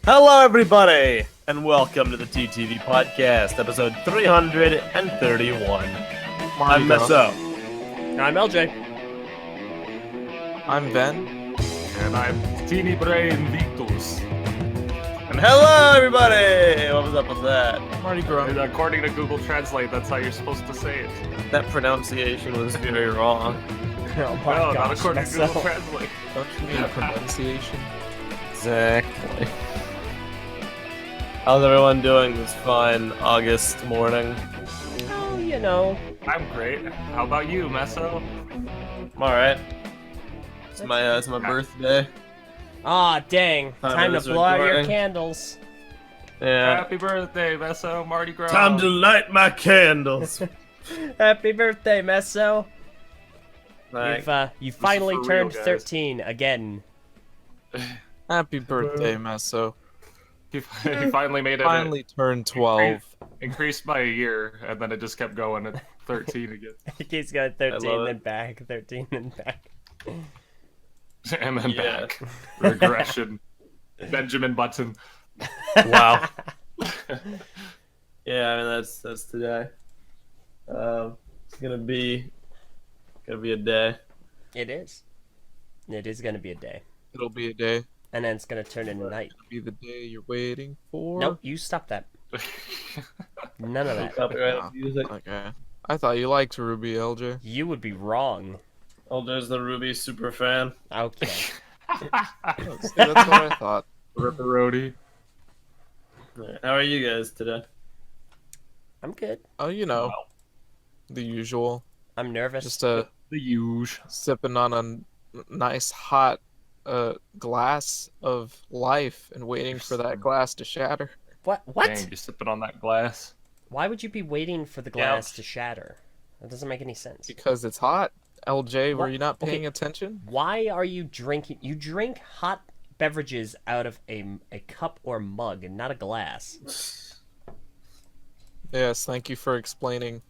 Hello, everybody, and welcome to the TTV Podcast, episode 331. I'm Meso. I'm LJ. I'm Ben. And I'm Teeny Brain Victus. And hello, everybody! What was up with that? Marty And Grum. according to Google Translate, that's how you're supposed to say it. That pronunciation was very wrong. Oh my No, not gosh, according to Google myself. Translate. Don't you mean pronunciation? Exactly. How's everyone doing this fine August morning? Oh, you know. I'm great. How about you, Meso? I'm alright. It's my birthday. Ah, dang. Time Time to is blow out your recording. candles. Yeah. Happy birthday, Meso. Mardi Gras. Time to light my candles. Happy birthday, Meso. Like, You finally for real, turned guys. 13 again. Happy birthday, Meso. He finally made it. Finally turned 12. Increased by a year, and then it just kept going at 13 again. He keeps going I love 13 it. then back, 13 then back. And then Yeah. back. Regression. Benjamin Button. wow. Yeah, I mean that's today. It's gonna be a day. It is. It is going to be a day. It'll be a day. And then it's going to turn into night. It'll be the day you're waiting for. Nope, you stop that. None of that. Copyright music. Okay. I thought you liked Ruby, LJ. You would be wrong. Oh, there's the Ruby super fan. Okay. See, that's what I thought. Ripperoni. How are you guys today? I'm good. Oh, you know, Wow. the usual. I'm nervous. Just The huge. sipping on a nice hot glass of life and waiting for that glass to shatter. What? What? Dang, you're sipping on that glass. Why would you be waiting for the glass to shatter? That doesn't make any sense. Because it's hot. LJ, were What? you not Okay. paying attention? Why are you drinking? You drink hot beverages out of a cup or mug and not a glass. Yes, thank you for explaining.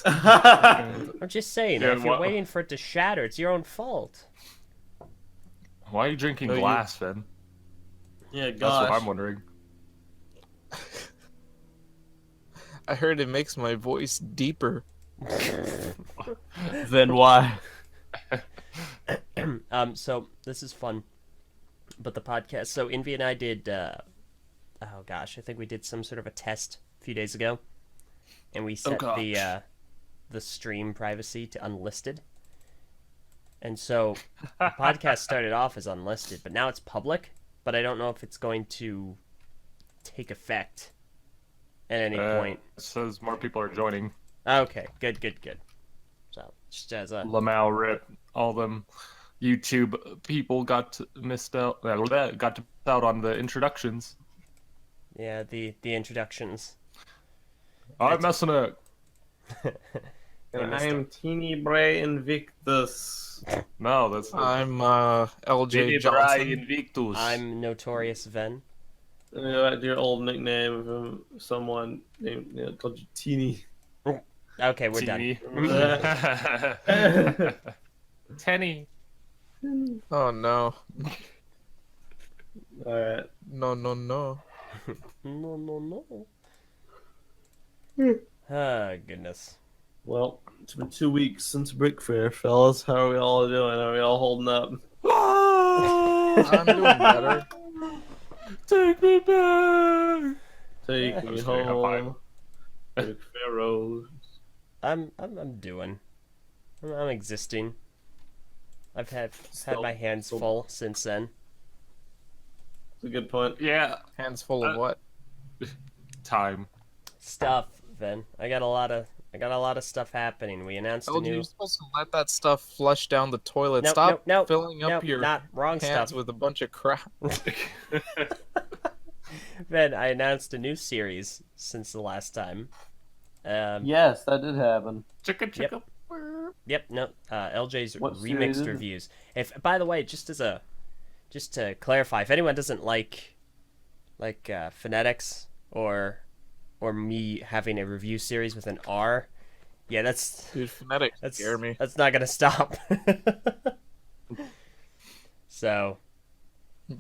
I'm just saying, Yeah, if you're what- waiting for it to shatter, it's your own fault. Why are you drinking No, you- glass, Ben? Yeah, That's gosh. what I'm wondering. I heard it makes my voice deeper. Then why? So this is fun, but the podcast. So Envy and I did. Oh gosh, I think we did some sort of a test a few days ago, and we set the stream privacy to unlisted. And so the podcast started off as unlisted, but now it's public. But I don't know if it's going to take effect at any point. It says more people are joining. Okay, good. So just as a Lamau rip. All them YouTube people got missed out. Got to miss out on the introductions. yeah, the introductions. I'm messing up. And I am Teeny Bray Invictus. No, that's I'm LJ Johnson. Victus. I'm Notorious Ven. Your old nickname from someone named called you Teeny. Okay, we're done. done. Tenny. Oh no. Alright. No. No. Ah, goodness. Well, it's been 2 weeks since Brick Fair, fellas. How are we all doing? Are we all holding up? I'm doing better. Take me back. Take I'm me just kidding, I'm home. Brick Fair Rose. I'm doing. I'm existing. I've had Still- my hands still- full since then. That's a good point. Yeah. Hands full of what? Time. Stuff, Ven. I got a lot of stuff happening. We announced a LJ, new. you're supposed to let that stuff flush down the toilet. Nope, Stop nope, nope, filling up Nope, your not wrong hands stuff. with a bunch of crap. Ven, I announced a new series since the last time. Yes, that did happen. Chicka chicka. Yep, no. LJ's What series is remixed it? reviews. If, by the way, just to clarify, if anyone doesn't like phonetics or me having a review series with an R, yeah, Dude, phonetics that's scare me. that's not gonna stop. So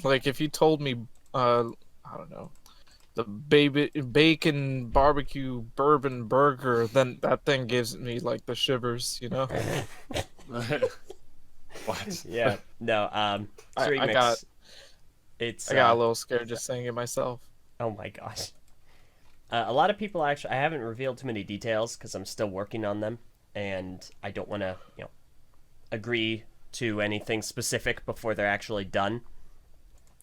Like, if you told me I don't know, the bacon barbecue bourbon burger, then that thing gives me like the shivers, you know. What? Yeah. No. I got a little scared just saying it myself. Oh my gosh. A lot of people actually. I haven't revealed too many details because I'm still working on them, and I don't want to, agree to anything specific before they're actually done.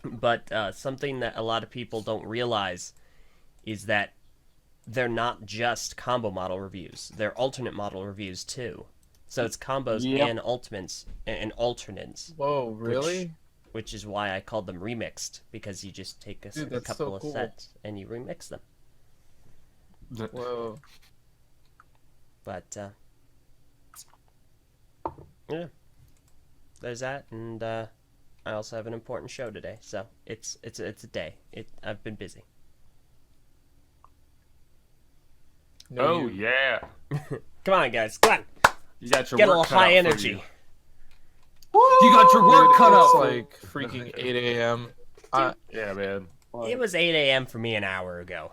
But something that a lot of people don't realize is that they're not just combo model reviews; they're alternate model reviews too. So it's combos and ultimates and alternates. Whoa, really? Which is why I called them remixed, because you just take a couple of sets and you remix them. Whoa. But yeah, there's that, and I also have an important show today, so it's a day. I've been busy. No, yeah. Come on, guys, come on. You got your Get a work little cut high out for energy. You got your work cut out. It's for like freaking 8 a.m. Yeah, man. It was 8 a.m. for me an hour ago.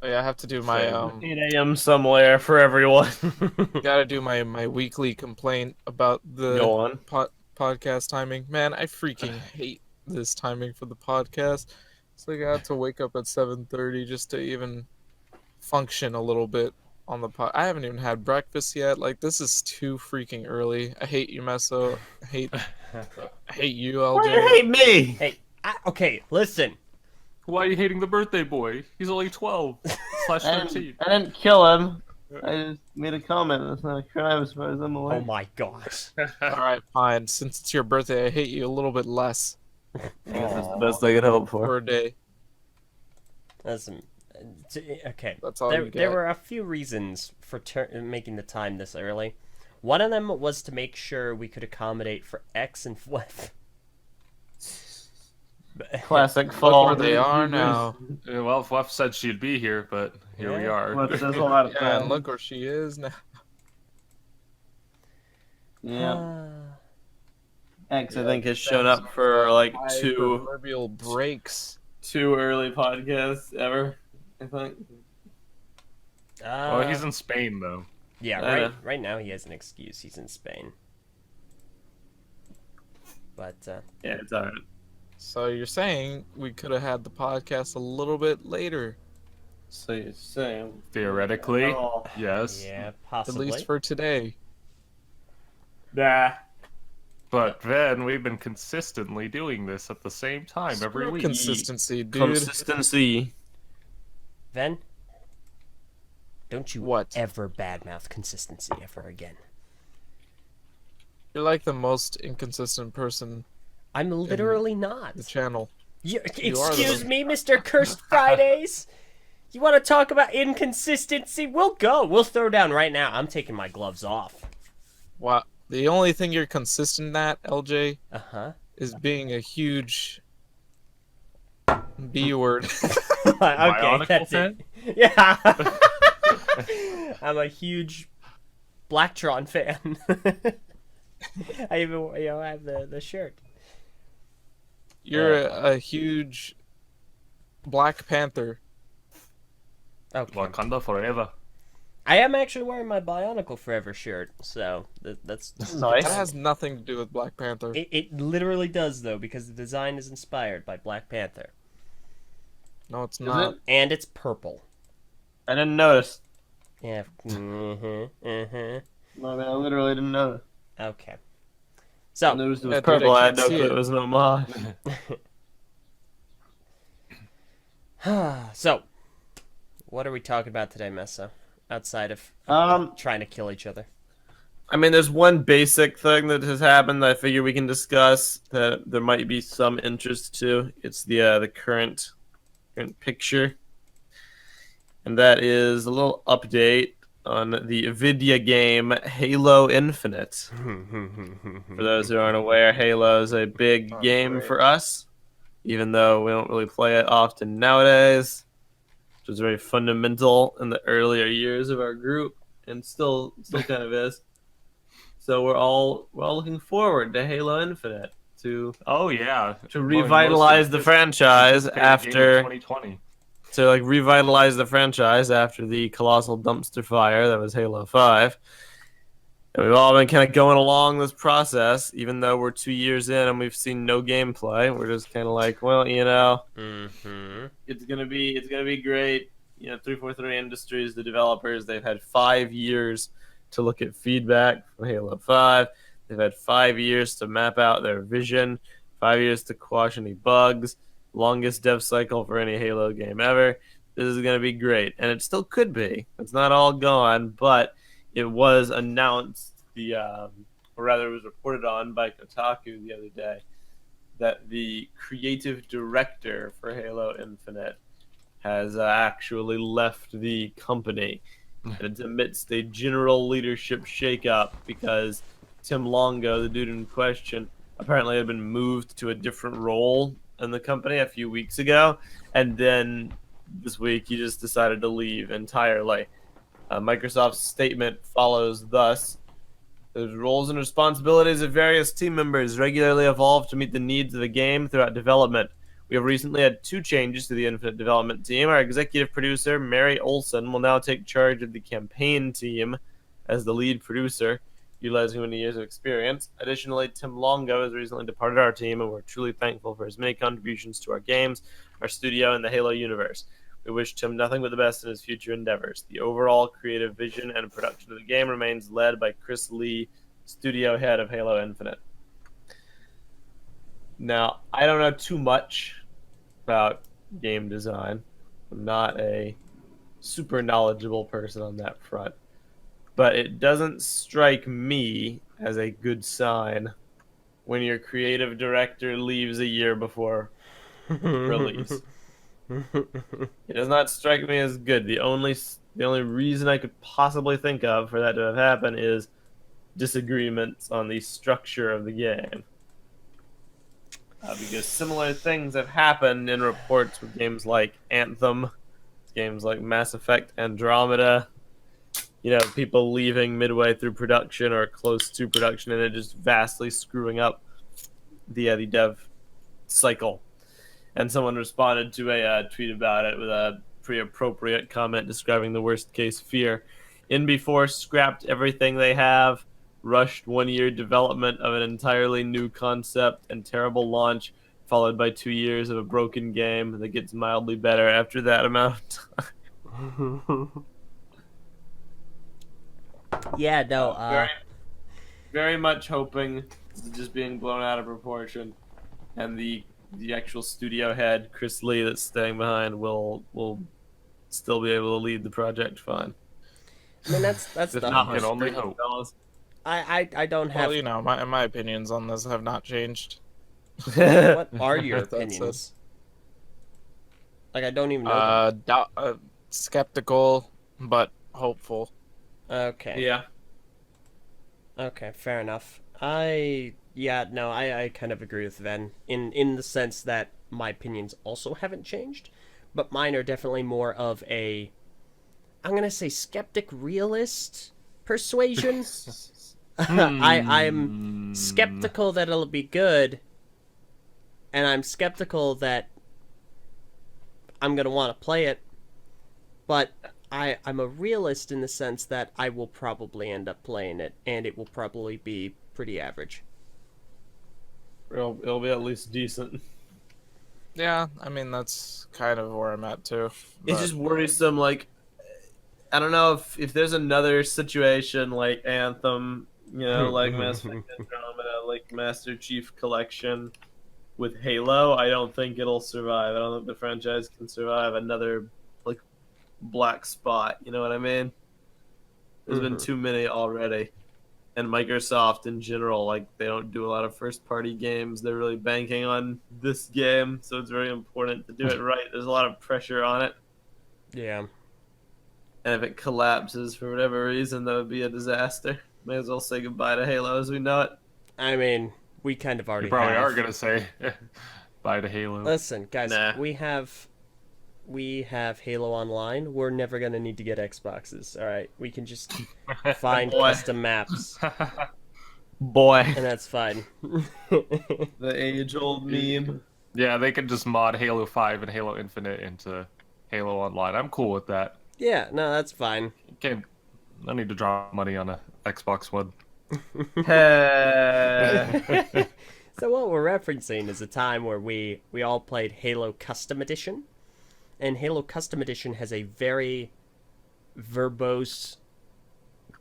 Yeah, I have to do my 8 a.m. somewhere for everyone. gotta do my weekly complaint about the Go on. podcast timing. Man, I freaking hate this timing for the podcast. It's like I have to wake up at 7:30 just to even function a little bit on the pod. I haven't even had breakfast yet. Like, this is too freaking early. I hate you, Meso. I hate you, LJ. Why do you hate me? Hey, okay, listen. Why are you hating the birthday boy? He's only 12/13. I didn't kill him. I just made a comment. That's not a crime as far as I'm aware. Oh my gosh. All right, fine. Since it's your birthday, I hate you a little bit less I guess that's the best I could hope for. for a day. That's okay. That's all you get. There were a few reasons for making the time this early. One of them was to make sure we could accommodate for X and F. Classic Look fall. where they are now. Well, Fluff said she'd be here, but here we are. Well, there's a lot of Yeah, and look where she is now. Yeah. X, I think, has shown up for like two proverbial breaks. early podcasts ever. I think. Oh, he's in Spain though. Yeah, right now he has an excuse. He's in Spain. But Yeah, it's alright. So you're saying we could have had the podcast a little bit later, So you're saying Theoretically, Oh. yes. yeah, at possibly. least for today. Nah. But then we've been consistently doing this at the same time every Screw week. Consistency, dude. Consistency. Then, don't you What? ever badmouth consistency ever again. You're like the most inconsistent person I'm literally not. on the channel. You, You are excuse the- me, Mr. Cursed Fridays? You want to talk about inconsistency? We'll go. We'll throw down right now. I'm taking my gloves off. Wow. The only thing you're consistent at, LJ, Uh-huh. is being a huge B word. Okay, Bionicle that's fan? it. Yeah. I'm a huge Blacktron fan. I even have the shirt. You're a huge Black Panther. Okay. Wakanda forever. I am actually wearing my Bionicle Forever shirt, so that's Nice. That has nothing to do with Black Panther. it literally does though, because the design is inspired by Black Panther. No, it's Is not. it? And it's purple. I didn't notice. Yeah. No, I mean, I literally didn't notice. Okay. I So, noticed it was Yeah, dude, purple. I I had can't no see clue it. it was an homage. so, what are we talking about today, Messa? Outside of trying to kill each other. I mean, there's one basic thing that has happened that I figure we can discuss that there might be some interest to. It's the current picture, and that is a little update on the video game Halo Infinite. For those who aren't aware, Halo is a big game for us, even though we don't really play it often nowadays, which was very fundamental in the earlier years of our group, and still kind of is. So we're all looking forward to Halo Infinite. It's to Oh yeah, revitalize the franchise after 2020. to like revitalize the franchise after the colossal dumpster fire that was Halo 5. And we've all been kind of going along this process, even though we're 2 years in and we've seen no gameplay. We're just kind of like, well, it's gonna be great. 343 Industries, the developers, they've had 5 years to look at feedback from Halo 5. They've had 5 years to map out their vision, 5 years to quash any bugs. Longest dev cycle for any Halo game ever. This is gonna be great, and it still could be. It's not all gone, but it was announced, or rather, it was reported on by Kotaku the other day that the creative director for Halo Infinite has actually left the company. And it's amidst a general leadership shakeup because Tim Longo, the dude in question, apparently had been moved to a different role in the company a few weeks ago, and then this week he just decided to leave entirely. Microsoft's statement follows thus: the roles and responsibilities of various team members regularly evolve to meet the needs of the game throughout development. We have recently had 2 changes to the Infinite development team. Our executive producer, Mary Olson, will now take charge of the campaign team as the lead producer, utilizing many years of experience. Additionally, Tim Longo has recently departed our team, and we're truly thankful for his many contributions to our games, our studio, and the Halo universe. We wish Tim nothing but the best in his future endeavors. The overall creative vision and production of the game remains led by Chris Lee, studio head of Halo Infinite. Now, I don't know too much about game design. I'm not a super knowledgeable person on that front. But it doesn't strike me as a good sign when your creative director leaves a year before release. It does not strike me as good. The only reason I could possibly think of for that to have happened is disagreements on the structure of the game. Because similar things have happened in reports with games like Anthem, games like Mass Effect Andromeda. People leaving midway through production or close to production, and it just vastly screwing up the dev cycle. And someone responded to a tweet about it with a pretty appropriate comment describing the worst case fear. NB4 scrapped everything they have, rushed 1-year development of an entirely new concept and terrible launch, followed by 2 years of a broken game that gets mildly better after that amount of time. Yeah, no. Very, very much hoping this is just being blown out of proportion, and the actual studio head, Chris Lee, that's staying behind will still be able to lead the project fine. I mean, that's If the not, I can only hope. I don't have. Well, my opinions on this have not changed. What are your That's opinions? Like, I don't even know them. Skeptical, but hopeful. Okay. Yeah. Okay, fair enough. I kind of agree with Ven in the sense that my opinions also haven't changed, but mine are definitely more of a, I'm gonna say, skeptic realist persuasion. I'm skeptical that it'll be good, and I'm skeptical that I'm gonna want to play it, but I'm a realist in the sense that I will probably end up playing it, and it will probably be pretty average. It'll be at least decent. Yeah, I mean, that's kind of where I'm at, too. It's just worrisome, like, I don't know if there's another situation like Anthem, like Mass Effect Andromeda, like Master Chief Collection with Halo, I don't think it'll survive. I don't think the franchise can survive another, like, black spot, you know what I mean? There's been too many already. And Microsoft in general, like, they don't do a lot of first-party games. They're really banking on this game, so it's very important to do it right. There's a lot of pressure on it. Yeah. And if it collapses for whatever reason, that would be a disaster. May as well say goodbye to Halo as we know it. I mean, we kind of already You probably have. are gonna say bye to Halo. Listen, guys, Nah. we have Halo Online. We're never gonna need to get Xboxes. All right, we can just find custom maps. Boy, and that's fine. the age-old meme. Yeah, they could just mod Halo 5 and Halo Infinite into Halo Online. I'm cool with that. Yeah, no, that's fine. Can't, I need to drop money on a Xbox One. Hey. So what we're referencing is a time where we all played Halo Custom Edition, and Halo Custom Edition has a very verbose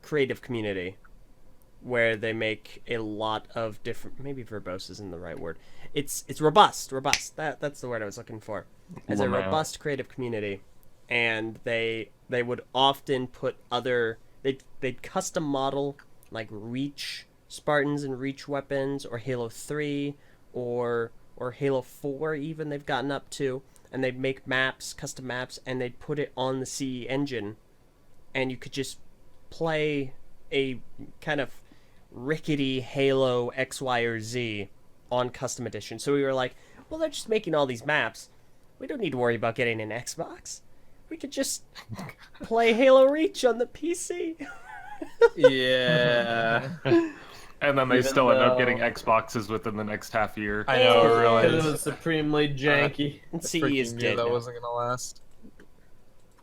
creative community where they make a lot of different, maybe verbose isn't the right word. It's robust. That's the word I was looking for. As a robust creative community, and they would often put they'd custom model like Reach Spartans and Reach weapons, or Halo 3 or Halo 4 even they've gotten up to, and they'd make maps, custom maps, and they'd put it on the CE engine, and you could just play a kind of rickety Halo X, Y, or Z on Custom Edition. So we were like, well, they're just making all these maps. We don't need to worry about getting an Xbox. We could just play Halo Reach on the PC. Yeah. And then they Even still end up though- getting Xboxes within the next half year. I know, Oh, really. Because it was supremely janky. And CE Freaking is knew dead that now. wasn't gonna last.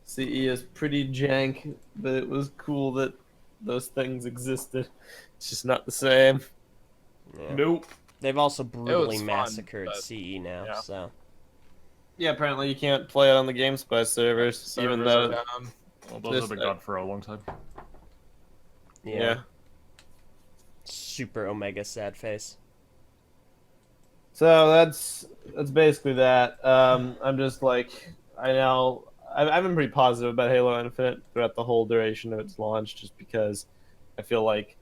CE is pretty jank, but it was cool that those things existed. It's just not the same. Yeah. Nope. They've also brutally fun, massacred but- CE now, yeah. so... Yeah, apparently you can't play it on the GameSpy servers, even Servers though are down. Well, those This- have been gone for a long time. yeah. Super Omega sad face. So that's basically that. I'm just like, I've been pretty positive about Halo Infinite throughout the whole duration of its launch, just because I feel like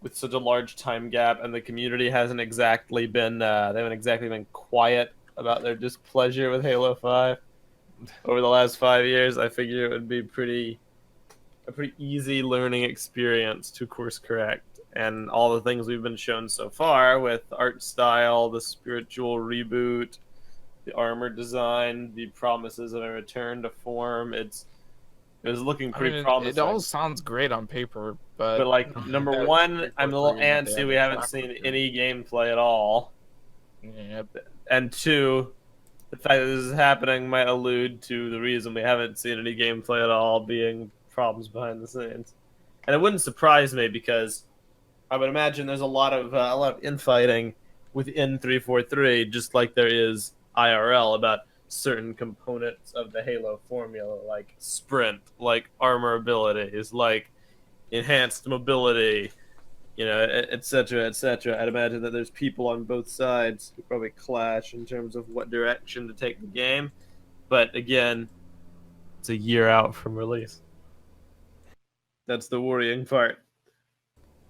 with such a large time gap and the community hasn't exactly been they haven't exactly been quiet about their displeasure with Halo 5 over the last 5 years, I figure it would be a pretty easy learning experience to course correct. And all the things we've been shown so far with art style, the spiritual reboot, the armor design, the promises of a return to form, it was looking pretty promising. It all sounds great on paper, but like, number that one, was I'm a little before they had antsy. the We haven't track seen record. any gameplay at all. Yep. And two, the fact that this is happening might allude to the reason we haven't seen any gameplay at all being problems behind the scenes. And it wouldn't surprise me, because I would imagine there's a lot of infighting within 343, just like there is IRL, about certain components of the Halo formula, like sprint, like armor abilities, like enhanced mobility, etc., etc. I'd imagine that there's people on both sides who probably clash in terms of what direction to take the game. But again, it's a year out from release. That's the worrying part.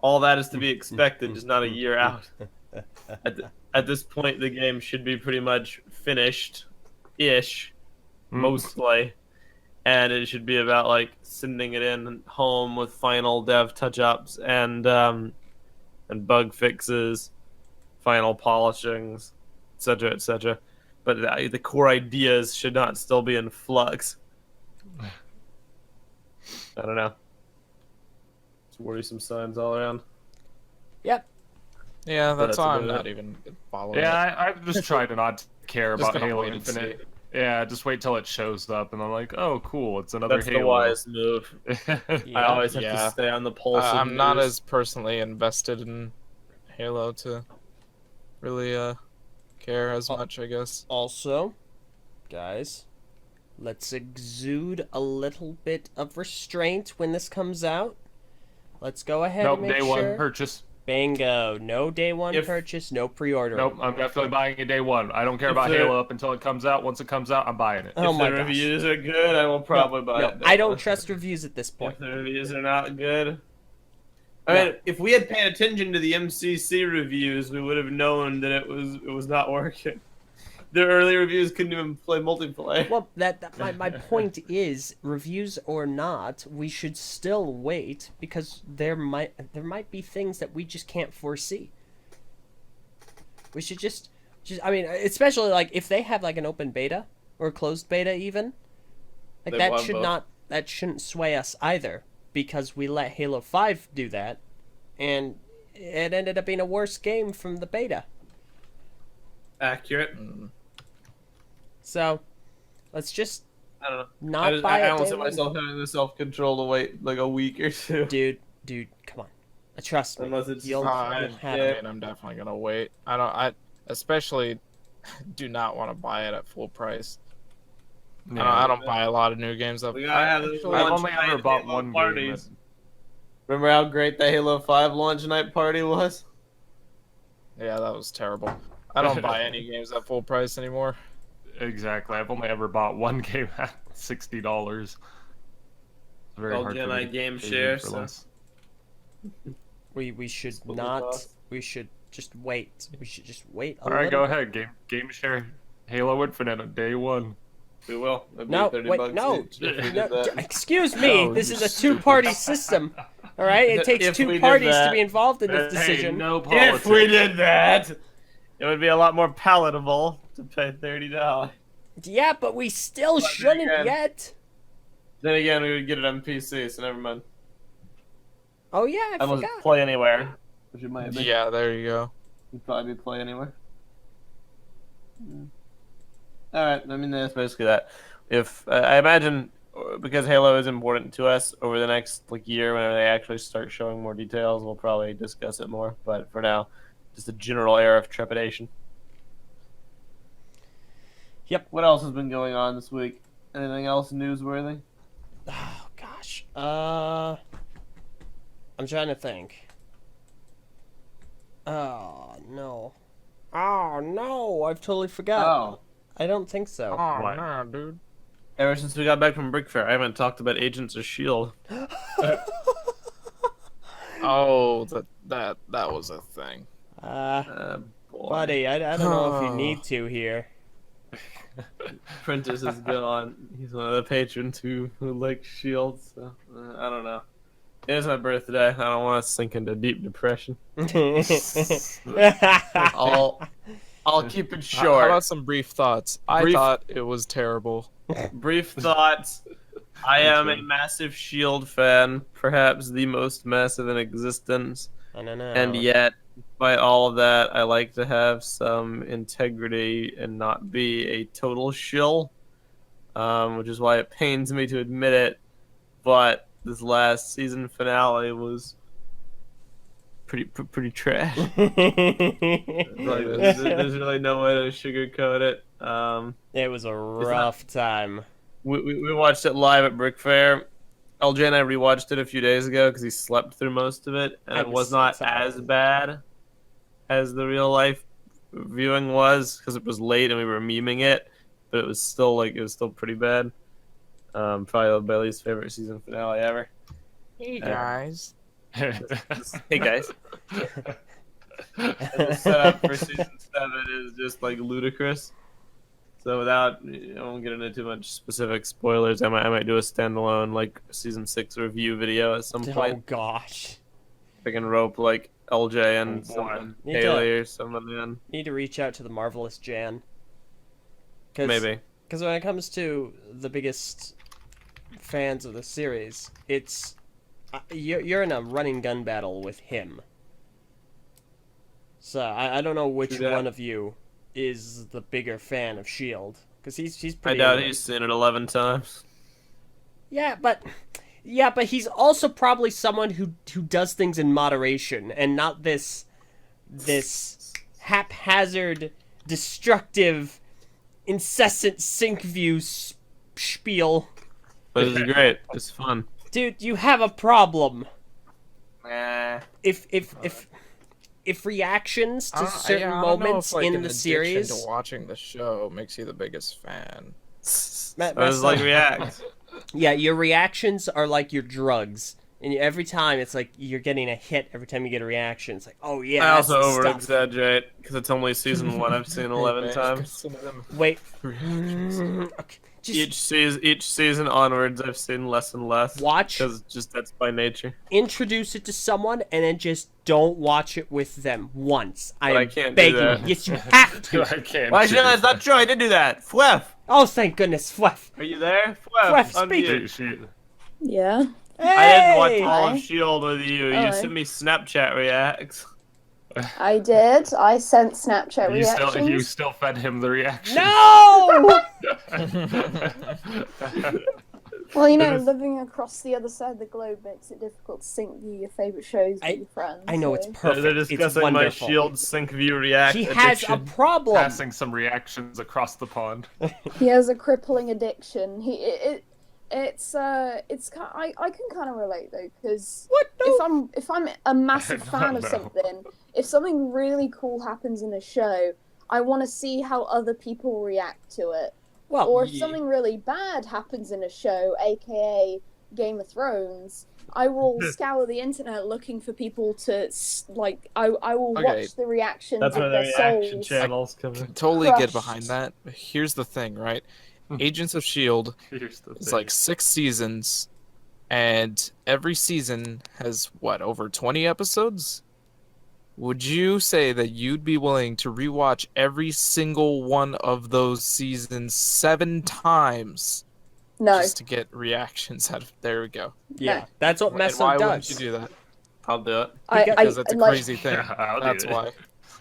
All that is to be expected, just not a year out. At this point, the game should be pretty much finished-ish, mostly. And it should be about like sending it in home with final dev touch-ups and bug fixes, final polishings, etc., etc. But the core ideas should not still be in flux. I don't know. It's worrisome signs all around. Yep. Yeah, that's That's why I'm about not it. even following it. Yeah, I've just tried to not care Just about gonna Halo wait and see. Infinite. Yeah, just wait till it shows up, and I'm like, oh, cool, it's another That's Halo. the wise move. I always have Yeah. to stay on the pulse of I'm not news. as personally invested in Halo to really care as much, I guess. Also, guys, let's exude a little bit of restraint when this comes out. Let's go ahead Nope, and make day sure. one purchase. Bingo. No day one If- purchase, no pre-order. Nope, I'm definitely buying it day one. I don't care If about they're- Halo up until it comes out. Once it comes out, I'm buying it. Oh If my the gosh. reviews are good, I will probably buy No, it. I don't trust reviews at this If point. the reviews are not good, I No. mean, if we had paid attention to the MCC reviews, we would have known that it was not working. The early reviews couldn't even play multiplayer. Well, my point is, reviews or not, we should still wait, because there might be things that we just can't foresee. We should just I mean, especially like if they have like an open beta or a closed beta even, like They that want should both. that shouldn't sway us either, because we let Halo 5 do that, and it ended up being a worse game from the beta. Accurate. So, let's just I don't know. not buy I it. almost day hit one. myself having the self-control to wait like a week or two. Dude, come on. Trust me. Unless it's You'll I have it. mean, I'm definitely gonna wait. I especially do not want to buy it at full price. I don't buy a lot of new games. We gotta have those I've launch only night ever bought Halo one parties. game. Remember how great the Halo 5 launch night party was? Yeah, that was terrible. I don't buy any games at full price anymore. Exactly. I've only ever bought one game at $60. It's very hard for me Jedi to game pay share. for So. less. We should Split the not. cost. We should just wait. We should just wait. All right, go ahead. Game share. Halo Infinite on day one. We will. It'd be No, 30 wait, bucks no. each if we did No, that. excuse me. No, this you is a two-party system. All right, it takes If we two did parties to that- be involved in this Hey, decision. no politics. If we did that, it would be a lot more palatable to pay $30. Yeah, but we still But then shouldn't again- yet. Then again, we would get it on PC, so never mind. Oh yeah, I Unless forgot. it's Play Anywhere, which it might be. Yeah, there you go. It'd probably be Play Anywhere. Alright, I mean, that's basically that. If I imagine, because Halo is important to us, over the next year, whenever they actually start showing more details, we'll probably discuss it more. But for now, just a general air of trepidation. Yep. What else has been going on this week? Anything else newsworthy? Oh gosh. I'm trying to think. Oh no. Oh no, I've totally forgot. Oh, I don't think so. Oh, What? nah, dude. ever since we got back from Brick Fair, I haven't talked about Agents of S.H.I.E.L.D. Oh, that was a thing. Boy. Buddy, I don't know if you need to here. Prentice is gone. He's one of the patrons who likes S.H.I.E.L.D., so I don't know. It is my birthday. I don't want to sink into deep depression. I'll keep it How short. about some brief thoughts? I Brief- thought it was terrible. Brief thoughts. I am a massive S.H.I.E.L.D. fan, perhaps the most massive in existence. I don't know. And yet, despite all of that, I like to have some integrity and not be a total shill, which is why it pains me to admit it. But this last season finale was pretty trash. There's really no way to sugarcoat it. It was a rough time. We watched it live at Brick Fair. LJ and I rewatched it a few days ago because he slept through most of it, and I it was was so not tired. as bad as the real life viewing was because it was late and we were memeing it, but it was still pretty bad. Probably my least favorite season finale ever. Hey guys. Hey guys, and the setup for season 7 is just ludicrous. So I won't get into too much specific spoilers. I might do a standalone season 6 review video at some Oh point. gosh. I can rope LJ and Oh, boy. someone, Need to- Haley or someone in. Need to reach out to the marvelous Jan. Cause, Maybe. Because when it comes to the biggest fans of the series, it's you're in a running gun battle with him. So I don't know which True that. one of you is the bigger fan of Shield, because he's I pretty. doubt into he's it. seen it 11 times. Yeah, but he's also probably someone who does things in moderation and not this haphazard, destructive, incessant sync view spiel. But it's great. It's fun. Dude, you have a problem. Nah. If reactions to I certain don't know moments if, like, in an the addiction series, to watching the show makes you the biggest fan. Matt, I was react. yeah, your reactions are like your drugs, and every time it's like you're getting a hit every time you get a reaction. It's like, oh yeah, I that's also the over stuff. exaggerate because it's only season 1 I've seen 11 Hey, man, times. some of them Wait, reactions. okay, just Each season onwards, I've seen less and less. watch, Because that's by nature. introduce it to someone, and then just don't watch it with them once. But I can't do begging that. you. Yes, you have to. I can't. Well, actually, no, that's not true. I did do that. Fleff, Oh, thank goodness, Fluff. are you there? Fleff, Fleff, speak. unmute. She, Yeah. I didn't watch Hey! all Hi. of Shield with you. You Hello. sent me Snapchat reacts. I did. I sent Snapchat You reactions. still fed him the reaction. No! Well, you know, That is- living across the other side of the globe makes it difficult to sync your favorite shows with your friends. I know, it's so- perfect. They're It's discussing my wonderful. Shield sync view react He has a addiction. problem. Passing some reactions across the pond. He has a crippling addiction. It's I can kind of relate though, because What? No. if I'm a massive fan of No. something, if something really cool happens in a show, I want to see how other people react to it. Well, Or if something really bad happens in a show, aka Game of Thrones, I will scour the internet looking for people to I will Okay. watch the reactions That's of where the their reaction souls. channels come in. Totally get Crushed. behind that. Here's the thing, right? Agents of S.H.I.E.L.D. Here's the It's thing. like 6 seasons, and every season has, what, over 20 episodes? Would you say that you'd be willing to rewatch every single one of those seasons 7 times No, just to get reactions out of? There we go. yeah, that's what And why Meso wouldn't does. you do that? I'll do it. Because that's a like, crazy thing. I'll do That's it. why.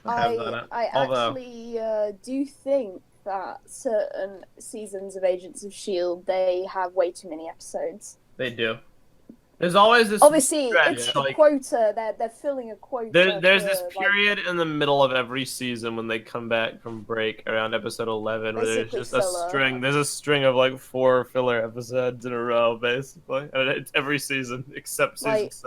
I have done it. I Although- actually do think that certain seasons of Agents of S.H.I.E.L.D. they have way too many episodes. They do. There's always this. Obviously, stretch, it's like- a quota. They're filling a quota. There's for, this like, period in the middle of every season when they come back from break around episode 11 where there's Basically just a filler. string. There's a string of like 4 filler episodes in a row, basically. And it's every season except season like 6.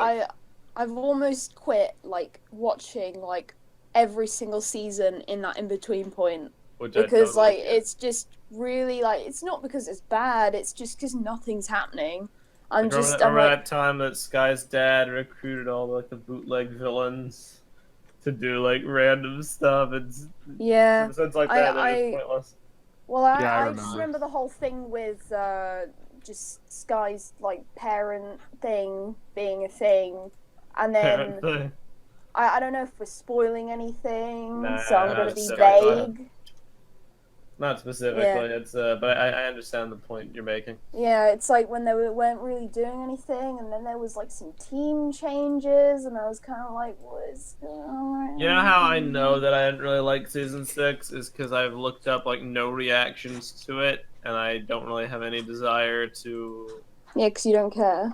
I've almost quit like watching like every single season in that in between point Which I because totally like get. it's just really like it's not because it's bad. It's just because nothing's happening. I'm Remember, just remember I'm like that time that Sky's dad recruited all like the bootleg villains to do like random stuff and yeah. episodes like I- that. They're I- just pointless. Well, I, Yeah, I I remember. just remember the whole thing with just Sky's like parent thing being a thing, and then Thing. I don't know if we're spoiling anything, Nah, so I'm not gonna be specifically. vague. Not specifically, it's but I understand the point you're making. Yeah, it's like when weren't really doing anything, and then there was like some team changes, and I was kind of like, what is going on? You know how I know that I didn't really like season 6 is because I've looked up like no reactions to it, and I don't really have any desire to. Yeah, because you don't care.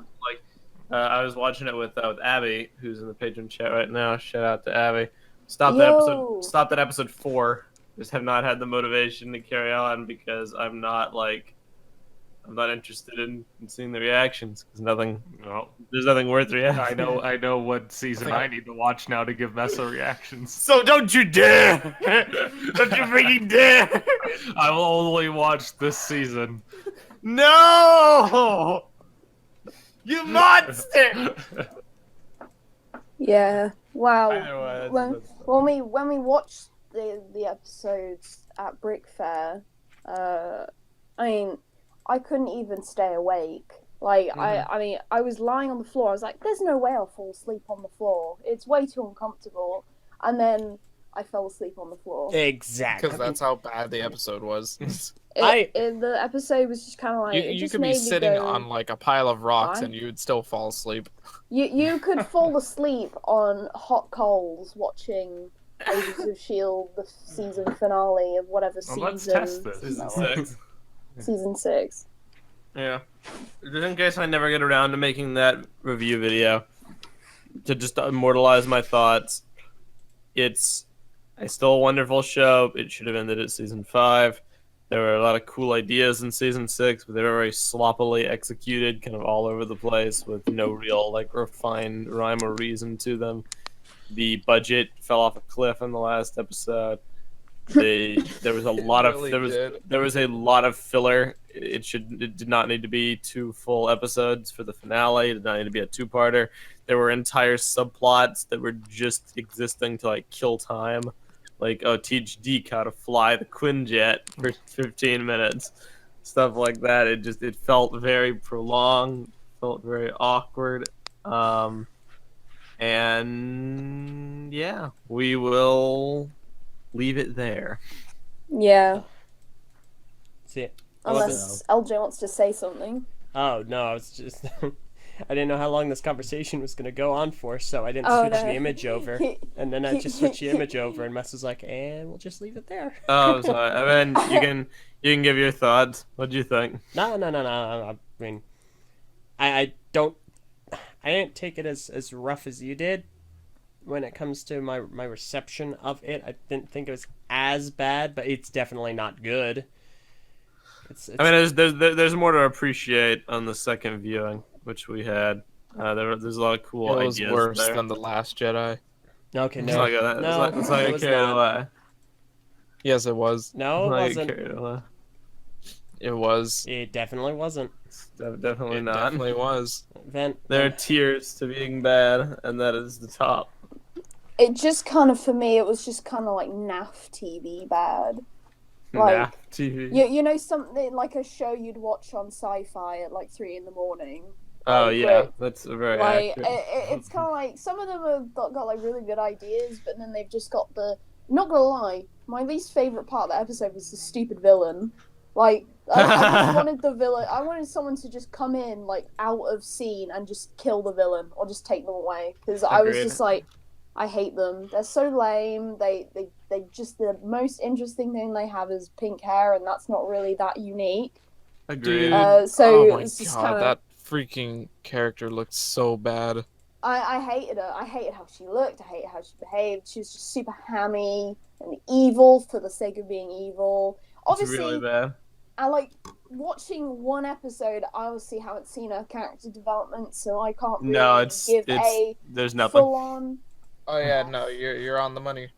I was watching it with Abby, who's in the patron chat right now. Shout out to Abby. Stopped Yo. at episode 4. Just have not had the motivation to carry on because I'm not interested in seeing the reactions because No. there's nothing worth reacting. I know what season I need to watch now to give Meso reactions. So don't you dare! Don't you freaking dare! I will only watch this season. No! You monster! Yeah. Wow. Either way, When we watched the episodes at Brick Fair, I mean, I couldn't even stay awake. Like I mean, I was lying on the floor. I was like, "There's no way I'll fall asleep on the floor. It's way too uncomfortable." And then I fell asleep on the floor. Exactly. Because that's how bad the episode was. The episode was just kind of like it you just could be made me sitting go, on like a pile of rocks Why? and you would still fall asleep. You could fall asleep on hot coals watching Agents of S.H.I.E.L.D. the season finale of whatever Well, let's season. test this. Season 6. Season 6. Yeah. Just in case I never get around to making that review video, to just immortalize my thoughts, it's still a wonderful show. It should have ended at season 5. There were a lot of cool ideas in season 6, but they were very sloppily executed, kind of all over the place, with no real like refined rhyme or reason to them. The budget fell off a cliff in the last episode. There was a lot of really there was a lot of filler. It did not need to be 2 full episodes for the finale. It did not need to be a 2-parter. There were entire subplots that were just existing to like kill time, like teach Deke how to fly the Quinjet for 15 minutes, stuff like that. It felt very prolonged, felt very awkward, and yeah, we will leave it there. Yeah. See it. Unless LJ wants to say something. Oh no, I was just I didn't know how long this conversation was gonna go on for, so I didn't Oh, switch no. the image over. And then I just switched the image over, and Mess was like, "And we'll just leave it there." Oh, I'm sorry. I mean, you can give your thoughts. What do you think? No. I mean, I didn't take it as rough as you did. When it comes to my reception of it, I didn't think it was as bad, but it's definitely not good. I mean, there's more to appreciate on the second viewing, which we had. There's a lot of cool It was ideas worse there. than The Last Jedi. okay. It's No, not gonna, no, it's not it gonna was carry not. away. Yes, it was. No, it It's not wasn't. gonna carry away. It was. It definitely wasn't. It's definitely It not. definitely was. There are tiers to being bad, and that is the top. It just kind of, for me, it was just kind of like naff TV bad. Like, Nah, TV. you know, something like a show you'd watch on Sci-Fi at like 3 a.m. Oh like, yeah, where- that's very Like accurate. it's kind of like some of them have got like really good ideas, but then they've just got the. Not gonna lie, my least favorite part of the episode was the stupid villain. Like I just wanted the villain. I wanted someone to just come in like out of scene and just kill the villain or just take them away because I was Agreed. just like, I hate them. They're so lame. They just the most interesting thing they have is pink hair, and that's not really that unique. Agreed. So Oh my it's just god, kind of. that freaking character looked so bad. I hated her. I hated how she looked. I hated how she behaved. She was just super hammy and evil for the sake of being evil. It's Obviously, really bad. I like watching one episode. I obviously haven't seen her character development, so I can't really No, it's give a there's nothing. full-on Oh yeah, no, you're on the money.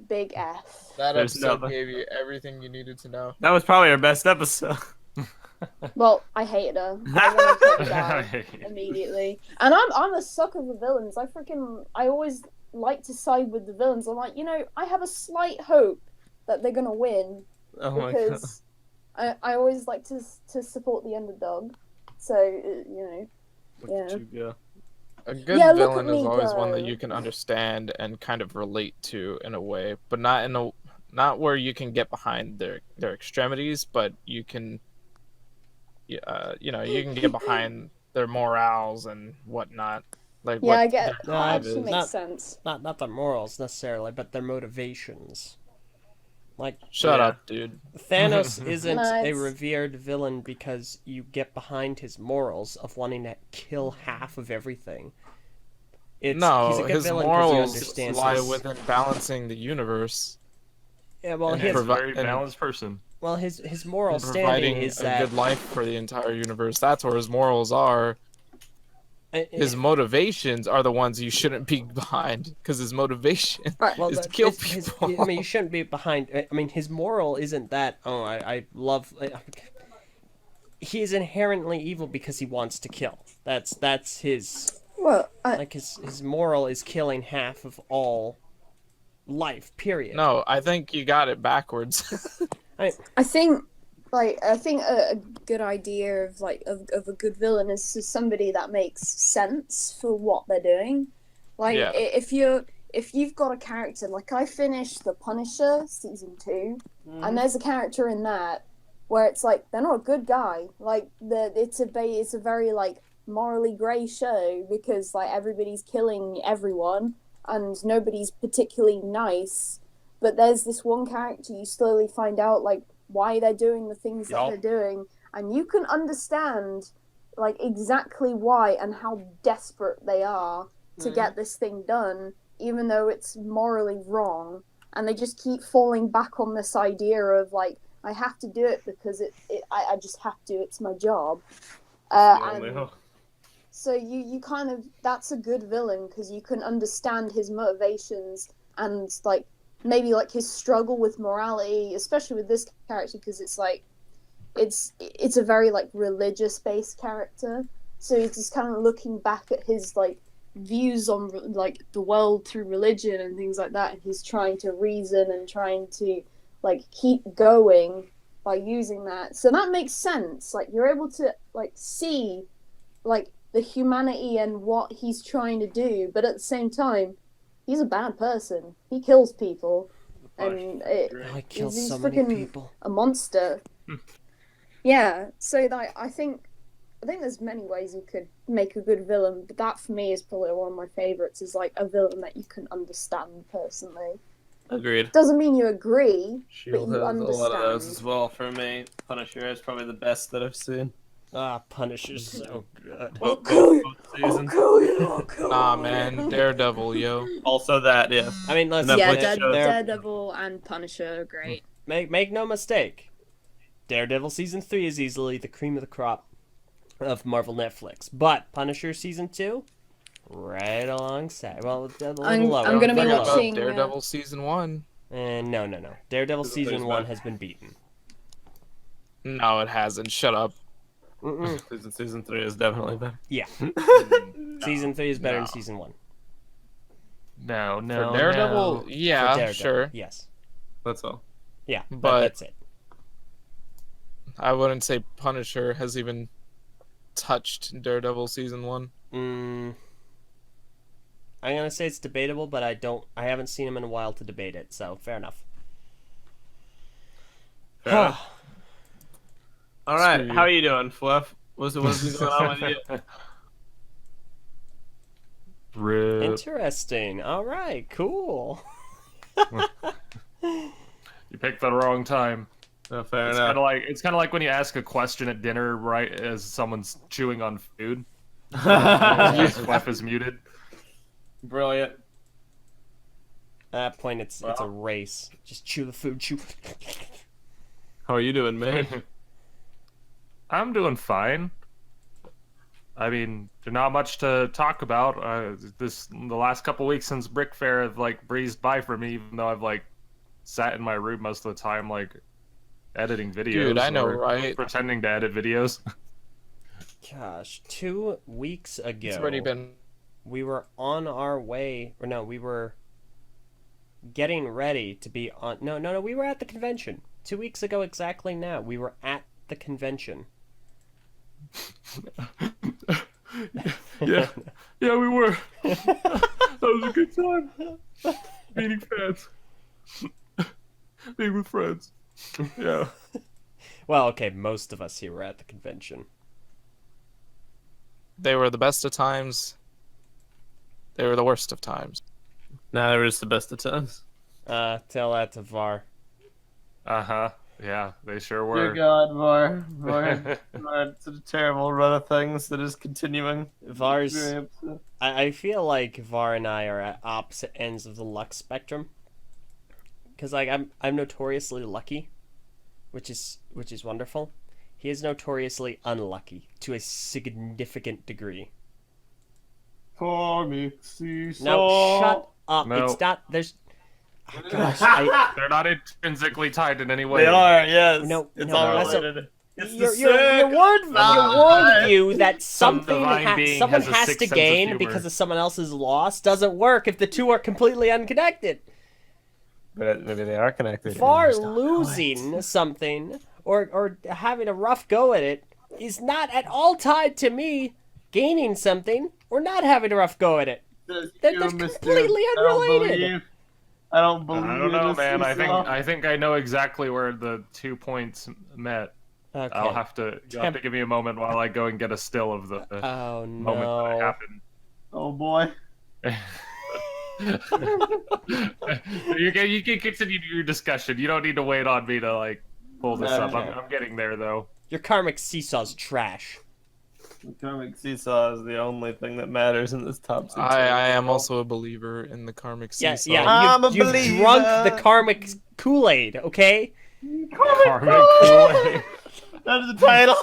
big F. That There's episode nothing. gave you everything you needed to know. That was probably our best episode. Well, I hated her. I wanted her to die immediately. And I'm a sucker for villains. I always like to side with the villains. I'm like, I have a slight hope that they're gonna win Oh my god. because I always like to support the underdog. So Look yeah. at you go. A good Yeah, look at villain is me always one go. that you can understand and kind of relate to in a way, but not where you can get behind their extremities, but you can you can get behind their morals and whatnot. Like Yeah, what I get their that drive actually is. makes sense. Not their morals necessarily, but their motivations. Like Shut Yeah. up, dude. Thanos isn't No, a it's- revered villain because you get behind his morals of wanting to kill half of everything. He's No, a good his villain 'cause he morals understands lie this. within balancing the universe Yeah, well, and He's a his provi- very and- balanced person. his moral and standing providing is a that good life for the entire universe. That's where his morals are. His motivations are the ones you shouldn't be behind, because his motivation well, is to kill his- people. I mean, you shouldn't be behind. I mean, his moral isn't that. Oh, I love. He is inherently evil because he wants to kill. That's his. Well, Like his moral is killing half of all life. Period. No, I think you got it backwards. I think a good idea of of a good villain is just somebody that makes sense for what they're doing. Like Yeah. if you've got a character, like I finished The Punisher season 2, and there's a character in that where it's like they're not a good guy. Like it's a very like morally grey show because like everybody's killing everyone and nobody's particularly nice. But there's this one character you slowly find out like why they're doing the things that they're doing, and you can understand like exactly why and how desperate they are to get this thing done, even though it's morally wrong. And they just keep falling back on this idea of like, I have to do it because I just have to. It's my job. And so you kind of, that's a good villain because you can understand his motivations and like maybe like his struggle with morality, especially with this character because it's like it's a very like religious based character. So he's just kind of looking back at his like views on like the world through religion and things like that, and he's trying to reason and trying to like keep going by using that. So that makes sense. Like you're able to like see like the humanity and what he's trying to do, but at the same time he's a bad person. He kills people and I killed he's so many freaking people. a monster. Yeah, so like I think I think there's many ways you could make a good villain, but that for me is probably one of my favorites. Is like a villain that you can understand personally. Agreed. Doesn't mean you agree, Shield but you has a lot of those understand. as well for me. Punisher is probably the best that I've seen. Ah, Punisher's so good. Both seasons. Nah, man, Daredevil, yo. Also that, yeah. I mean, let's And Yeah, Netflix shows. Daredevil and Punisher are great. make no mistake. Daredevil season 3 is easily the cream of the crop of Marvel Netflix, but Punisher season 2, right alongside. Well, a little lower. I'm gonna be Forget about watching Daredevil season 1. And no. Daredevil Season season three's 1 bad. has been beaten. No, it hasn't. Shut up. Season 3 is definitely better. Yeah. Season 3 is better than season 1. No, For Daredevil, For yeah, Daredevil, sure. Yes. That's all. Yeah, But- that's it. I wouldn't say Punisher has even touched Daredevil season 1. I'm gonna say it's debatable, but I haven't seen him in a while to debate it, so fair enough. Fair enough. All right, Screw you. how are you doing, Fluff? What's going on with you? Rip. Interesting. All right, cool. You picked the wrong time. No, fair It's enough. kind of like when you ask a question at dinner right as someone's chewing on food. Clef is muted. Brilliant. At that point, it's a race. Just chew the food, chew. How are you doing, man? I'm doing fine. I mean, there's not much to talk about. The last couple weeks since Brick Fair have like breezed by for me, even though I've like sat in my room most of the time, like editing videos. Dude, I know, or right? Pretending to edit videos. Gosh, 2 weeks ago, It's already been. we were on our way, or no, we were getting ready to be on. No, we were at the convention 2 weeks ago exactly. Now we were at the convention. yeah, we were. That was a good time. Meeting fans. Being with friends. Yeah. Well, okay, most of us here were at the convention. They were the best of times. They were the worst of times. Nah, they were just the best of times. Tell that to Var. Uh-huh. Yeah, they sure Dear were. God, Var, it's a terrible run of things that is continuing. Var's. Very upset. I feel like Var and I are at opposite ends of the luck spectrum. Cause like I'm notoriously lucky, which is wonderful. He is notoriously unlucky to a significant degree. Karmic Seesaw. No, shut up. No. It's not. There's. Oh, gosh, They're not intrinsically tied in any way. They are, yes. No, it's no, all that's a- related. It's Your the circle. worldview that Some something divine being someone has a has sixth to sense of gain humor. because of someone else's loss doesn't work if the two are completely unconnected. But maybe they are connected. Far losing something or having a rough go at it is not at all tied to me gaining something or not having a rough go at it. They're completely unrelated. I don't believe. I don't know, in man. a seesaw. I think I know exactly where the 2 points met. Okay. You'll have to give me a moment while I go and get a still of the Oh moment that it no. happened. Oh boy. You can continue your discussion. You don't need to wait on me to like pull this up. Okay. I'm getting there though. Your Karmic Seesaw's trash. The Karmic Seesaw is the only thing that matters in this top 6. I am also a believer in the Karmic Yes, Seesaw. yeah. I'm a You've believer. drunk the Karmic Kool-Aid, okay? Karmic Kool-Aid. That is the title.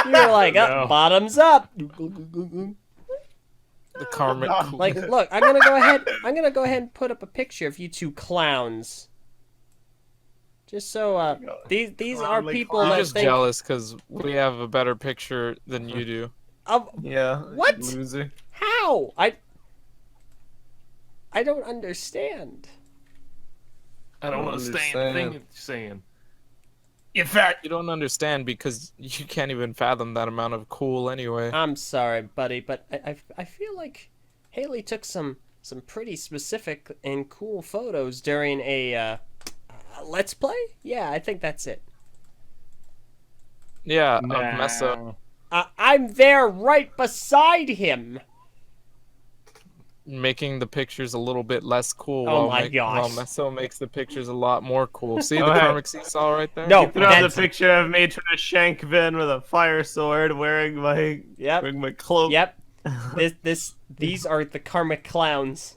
You're like, No. bottoms up. The Karmic Kool-Aid. Like, look, I'm gonna go ahead and put up a picture of you two clowns. Just so these are Clownly people I'm that just think jealous because we have a better picture than you do. of Yeah. What? Loser. how I don't understand. I don't don't understand a thing you're saying. In fact, You don't understand because you can't even fathom that amount of cool anyway. I'm sorry, buddy, but I feel like Haley took some pretty specific and cool photos during a let's play. Yeah, I think that's it. Yeah, of Meso. I'm there right beside him. Making the pictures a little bit less cool. Oh while my While gosh. Meso makes the pictures a lot more cool. See the Okay. Karmic Seesaw right there? No, Put out the that's picture of me trying to shank Vin with a fire sword, wearing my cloak. Yep. These are the Karmic Clowns.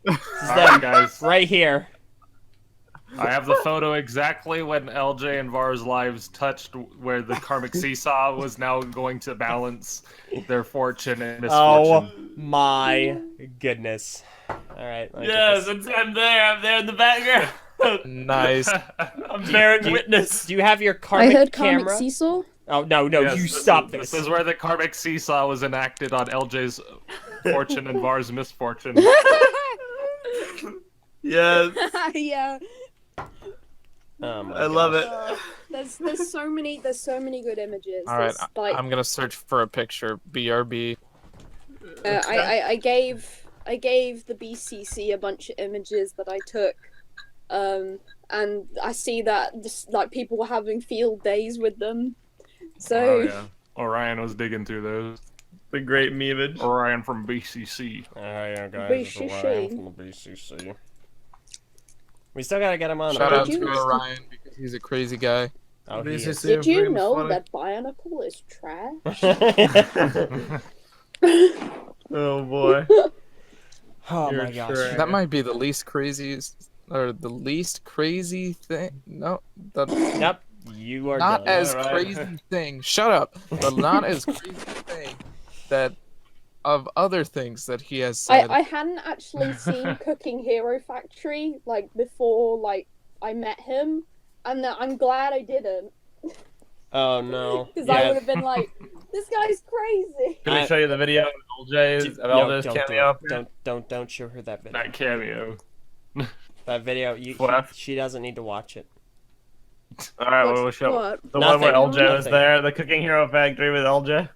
This is All right, them guys. right here. I have the photo exactly when LJ and Var's lives touched where the Karmic Seesaw was now going to balance their fortune and Oh misfortune. my goodness. All right. Yes, I'm there. I'm there in the background. Nice. I'm bearing witness. Do you have your I Karmic heard Karmic camera? Seesaw. Oh no, Yes, you this stop is, this. This is where the Karmic Seesaw was enacted on LJ's fortune and Var's misfortune. Yes, Yeah. Oh my I love it. There's so many good images. All right, There's, like, I'm gonna search for a picture. BRB. I gave the BCC a bunch of images that I took, and I see that just, like, people were having field days with them. So Oh yeah, Orion was digging through those. The great memeage. Orion from BCC. Yeah, guys. BCC. It's Orion from the BCC. We still gotta get him on. Shout the out Did to you- Orion because he's a crazy guy. Oh, he is. BCC. did you Pretty know funny. that Bionicle is trash? Oh boy. Oh You're my gosh. correct. That might be the least craziest, or the least crazy thing. No, the Yep. You are not done. as Alright. crazy thing. Shut up. The not as crazy thing that of other things that he has said. I hadn't actually seen Cooking Hero Factory, like, before, like, I met him, and I'm glad I didn't, Oh no. because I would have been like, this guy's crazy. Can I show you the video of LJ's No, cameo? don't show her that video. That cameo. That video, What? she doesn't need to watch it. All right, we'll show What? the one where Nothing. LJ was Nothing. there, the Cooking Hero Factory with LJ.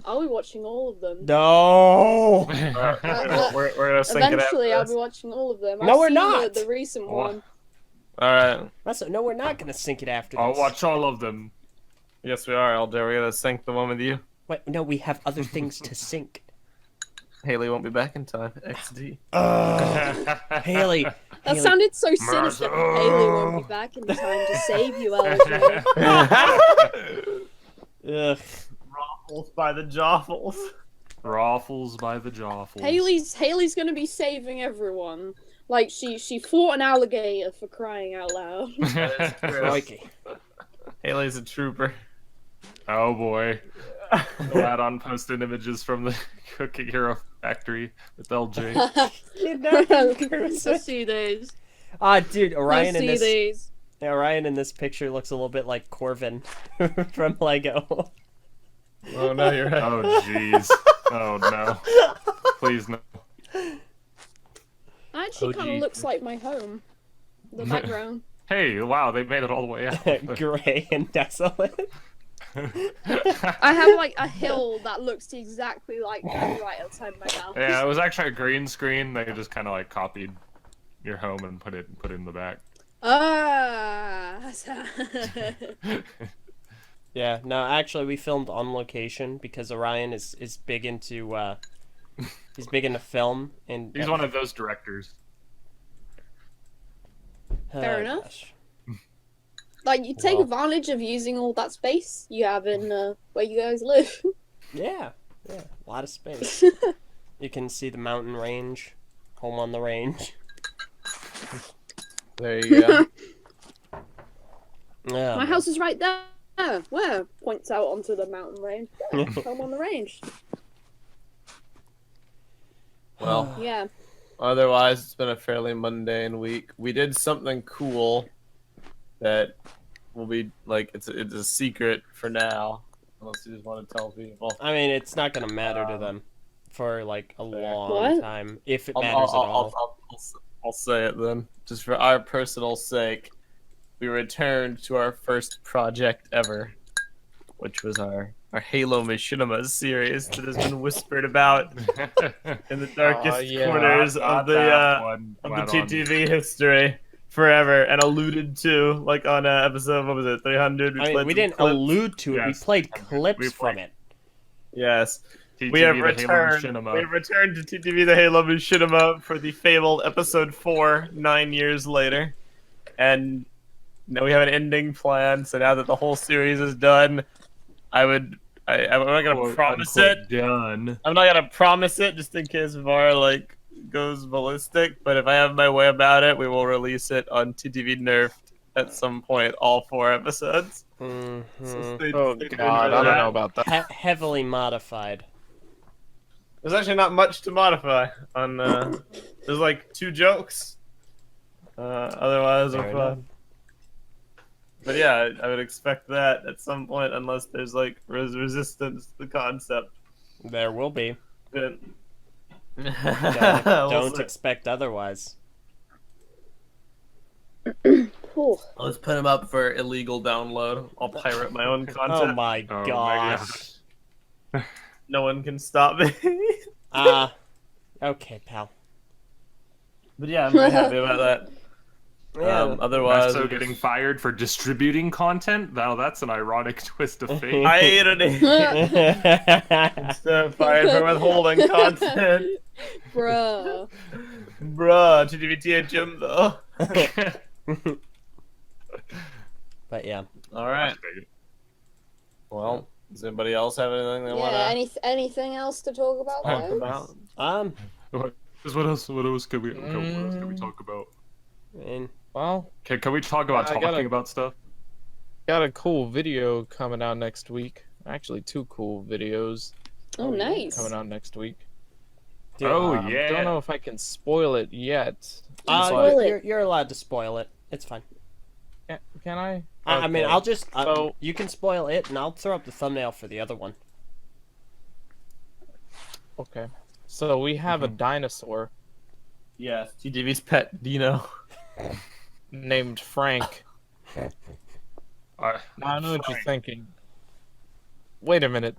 I'll be watching all of them. No. We're gonna sync it Eventually, I'll after be this. watching all of them. No, I've we're seen not. The recent What? one. All right. No, we're not gonna sync it after I'll this. watch all of them. Yes, we are, LJ. We're gonna sync the one with you. Wait, no, we have other things to sync. Haley won't be back in time. XD. Haley. That Haley. sounded so sinister. Marzo. Haley won't be back in time to save you, LJ. Ugh. Raffles by the Joffles. Raffles by the Joffles. Haley's gonna be saving everyone. Like, she fought an alligator, for crying out loud. Crikey. Haley's a trooper. Oh boy. Glad on posted images from the Cooking Hero Factory with LJ. I see these. Ah, dude, Orion I in see this. these. Orion in this picture looks a little bit like Corvin from Lego. Oh no, you're right. Oh jeez. Oh no. Please no. Actually, Oh, kind of gee. looks like my home. The background. Hey, wow, they made it all the way out. Gray and desolate. I have like a hill that looks exactly like that right outside my house. Yeah, it was actually a green screen. They just kind of like copied your home and put it in the back. Ah. Yeah, no, actually, we filmed on location because Orion is big into he's big into film and He's one of those directors. Fair enough. Gosh. Like, you take Wow. advantage of using all that space you have in where you guys live. Yeah, a lot of space. You can see the mountain range, home on the range. There you go. Yeah. My house is right there. Where? Points out onto the mountain range. Yeah, home on the range. Well, Yeah. otherwise, it's been a fairly mundane week. We did something cool that will be like it's a secret for now, unless you just want to tell people. I mean, it's not gonna matter to them for like a long What? time, if it matters at all. I'll say it then, just for our personal sake. We returned to our first project ever, which was our Halo Machinima series that has been whispered about in the darkest yeah. corners Not of the that one. of Glad the on. TTV history forever and alluded to, like on episode, what was it, 300? I mean, we didn't allude to it. We Yes. played clips We from played- it. Yes. TTV, We have the Halo returned. Machinima. We have returned to TTV the Halo Machinima for the fabled episode 4 9 years later, and now we have an ending plan. So now that the whole series is done, I'm not gonna Quote, promise unquote, it. Done. I'm not gonna promise it just in case Var like goes ballistic. But if I have my way about it, we will release it on TTV Nerfed at some point, all 4 episodes. So Mhm. stay Oh tuned God, for I don't that. know about that. Heavily modified. There's actually not much to modify on. There's like 2 jokes. Otherwise, Fair we're enough. fine. But yeah, I would expect that at some point, unless there's like resistance to the concept. There will be. Then- Don't, We'll don't see. expect otherwise. Cool. Let's put him up for illegal download. I'll pirate my own Oh content. my Oh my gosh. No one can stop me. Okay, pal. But yeah, I'm very happy about that. Yeah. Otherwise, So getting fired for distributing content? Now that's an ironic twist of fate. I ate it. Instead fired for withholding content. Bruh. Bruh, TTVTA Jimbo. But yeah. Alright. Well, does anybody else have anything they want Yeah, to anything else to talk about? talk guys? about? What else can we talk about? And Well, Can we talk about I talking gotta- about stuff? got a cool video coming out next week. Actually, 2 cool videos Oh, nice. coming out next week. Oh, yeah. Don't know if I can spoil it yet. Spoil it. you're allowed to spoil it. It's fine. Can I? I mean, Okay. I'll just So- you can spoil it, and I'll throw up the thumbnail for the other one. Okay. So we have a dinosaur Yes, TTV's pet Dino. named Frank. I Now I know what you're thinking. Wait a minute.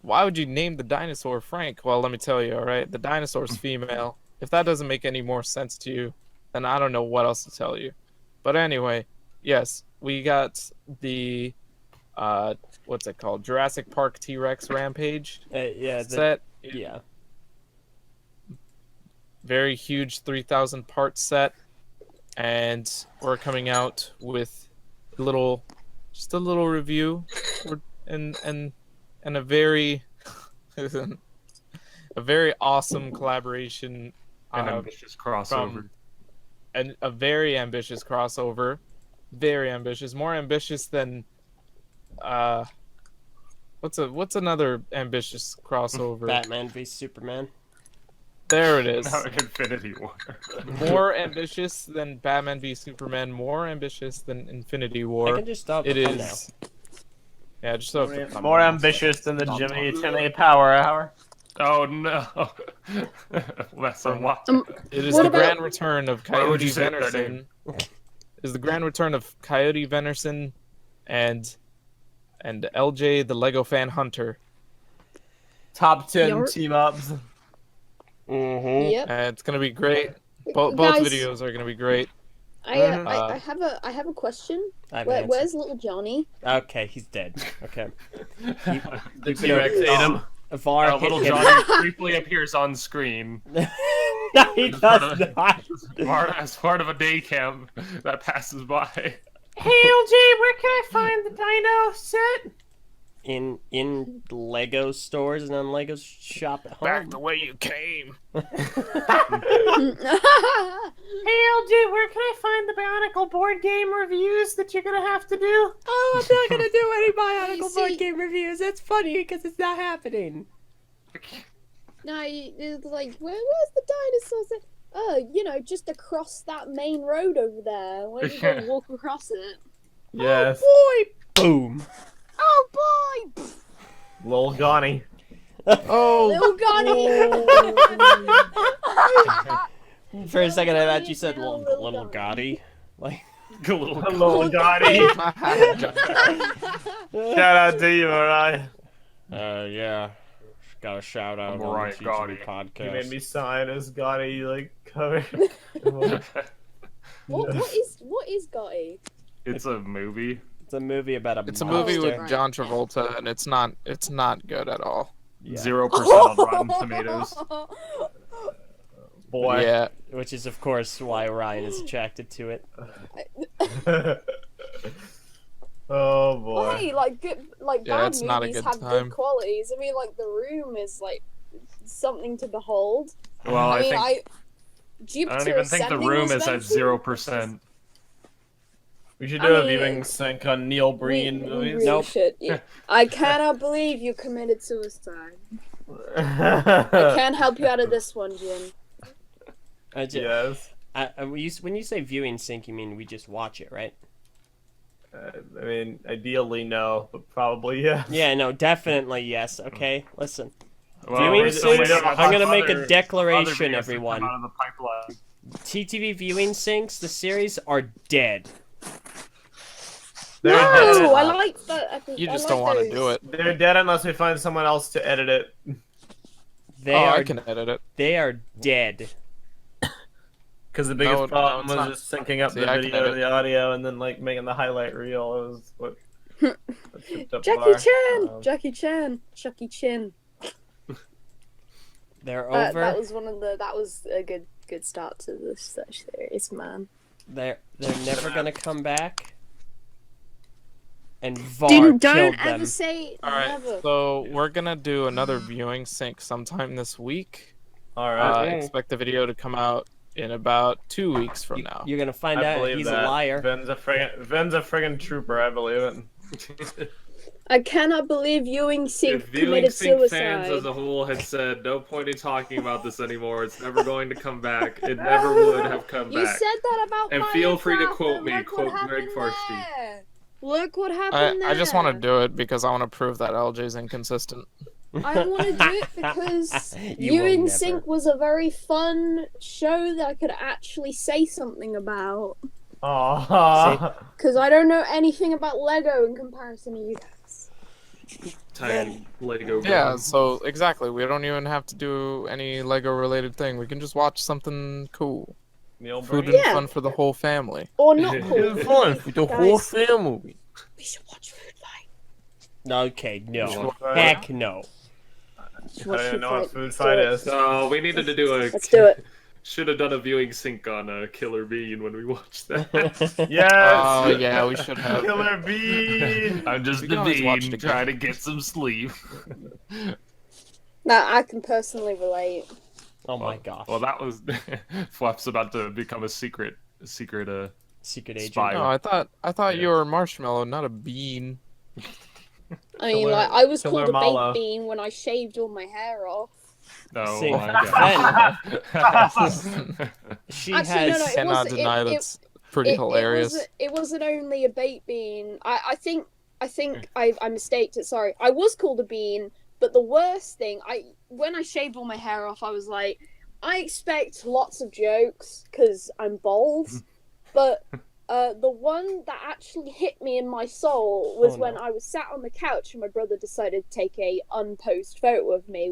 Why would you name the dinosaur Frank? Well, let me tell you, alright? The dinosaur's female. If that doesn't make any more sense to you, then I don't know what else to tell you. But anyway, yes, we got the what's it called? Jurassic Park T-Rex Rampage Yeah. set. Yeah. Very huge 3,000 part set, and we're coming out with just a little review, and a very a very awesome collaboration, an ambitious crossover. from a very ambitious crossover, very ambitious, more ambitious than what's another ambitious crossover? Batman v Superman. There it is. Now Infinity War. More ambitious than Batman v Superman, more ambitious than Infinity I War. can just stop It the thumbnail. is. Yeah, just so the More ambitious than the Jimmy Timmy Power Hour. Oh no. That's a lot. It is What the about- grand return of Why would Coyote you say that Venison. Is the grand return of Coyote Venison and LJ the Lego Fan Hunter. Top 10 Your- team ups. Mm-hmm. Yep. It's gonna be great. Both Guys, videos are gonna be great. I have a question. Where's little Johnny? Okay, he's dead. Okay. The T-Rex ate him. Var hit Little him. Johnny briefly appears on screen No, he does not. as part of a day camp that passes by. Hey LJ, where can I find the dino set? In Lego stores and on Lego shop at home. Back the way you came. Hey LJ, where can I find the Bionicle board game reviews that you're gonna have to do? Oh, I'm not gonna do any Bionicle See- board game reviews. That's funny because it's not happening. No, it's like, where's the dinosaurs? Just across that main road over there. Why don't you go walk across it? Yes. Boy, boom. Oh boy! Lil Gonny. Oh, Little Gonny! For a second, I thought you said Little little Gotti. Like, Little Lil Gonny. Shout out to you, Mariah. yeah. Got a shout out on the Mariah TTV Gotti. podcast. You made me sign as Gotti, like, cover. What is Gotti? It's a movie. It's a movie about a It's a movie monster. with John Travolta, and it's not good at all. Yeah. 0% on Rotten Tomatoes. Boy. Yeah. Which is, of course, why Ryan is attracted to it. Oh boy. Hey, like good, like Yeah, bad it's not a movies good have time. good qualities. I mean, like The Room is like something to behold. Well, I think Jupiter I don't even think The Ascending Room was is at mentioned. 0%. We should I do a mean, viewing sync on Neil Breen We movies. really Nope. should. Yeah. I cannot believe you committed suicide. I can't help you out of this one, Jim. Yes. When you say viewing sync, you mean we just watch it, right? I mean, ideally no, but probably yes. Yeah, no, definitely yes. Okay, listen. Well, Viewing we're still syncs, waiting on I'm gonna make other a declaration, videos to come everyone. out of the pipeline. TTV viewing syncs, the series, are dead. They're No, dead. I like that. You just don't want to do it. They're dead unless we find someone else to edit it. They Oh, are I can edit it. they are dead. Because the biggest No, problem it's was not. just syncing up See, the I can video to edit. the audio and then like making the highlight reel. It was what tripped up Jackie bar. Chan, Um, Jackie Chan, Chucky Chin. They're over. That was That was a good start to this series, man. They're never gonna come back. And VAR Don't killed ever them. say Alright, never. so we're gonna do another viewing sync sometime this week. All right. Expect the video to come out in about 2 weeks from now. You're gonna find I out believe he's that. a liar. Ven's a friggin' trooper. I believe it. I cannot believe Viewing Sync If Viewing committed Sync suicide. fans as a whole had said, no point in talking about this anymore, it's never going to come back, it never would have come You back. said that about And Minecraft, feel free to quote and me, look what quote Greg happened Farsty. there. Look what happened there. I just want to do it because I want to prove that LJ's inconsistent. I want to do it because You will Viewing never. Sync was a very fun show that I could actually say something about. Aww. Because I don't know anything about Lego in comparison to you guys. Tiny Lego Yeah, gun. so exactly. We don't even have to do any Lego related thing. We can just watch something cool. Neil Food Breen. and Yeah. fun for the whole family. Or not cool. It's fun for the whole Guys. family. We should watch Food Fight. Okay, no. Sure. Heck no. I don't even know what food fight is. So we needed to do a. Let's do it. Should have done a viewing sync on Killer Bean when we watched that. Yes. Oh yeah, we should have. Killer Bean. I'm just We the can always watch it bean again. trying to get some sleep. Now I can personally relate. Oh my gosh. Well, that was Fluff's about to become a secret Secret agent. spy. No, I thought Yeah. you were a marshmallow, not a bean. I mean, Killer- like I was Killer called a Mallow. baked bean when I shaved all my hair off. Oh See, my god. She Actually, has. no, it Cannot was- deny it- that's pretty hilarious. It wasn't only a baked bean. I think I mistaked it. Sorry, I was called a bean, but the worst thing, when I shaved all my hair off, I was like, I expect lots of jokes because I'm bald, but the one that actually hit me in my soul was Oh, no. when I was sat on the couch and my brother decided to take a unposed photo of me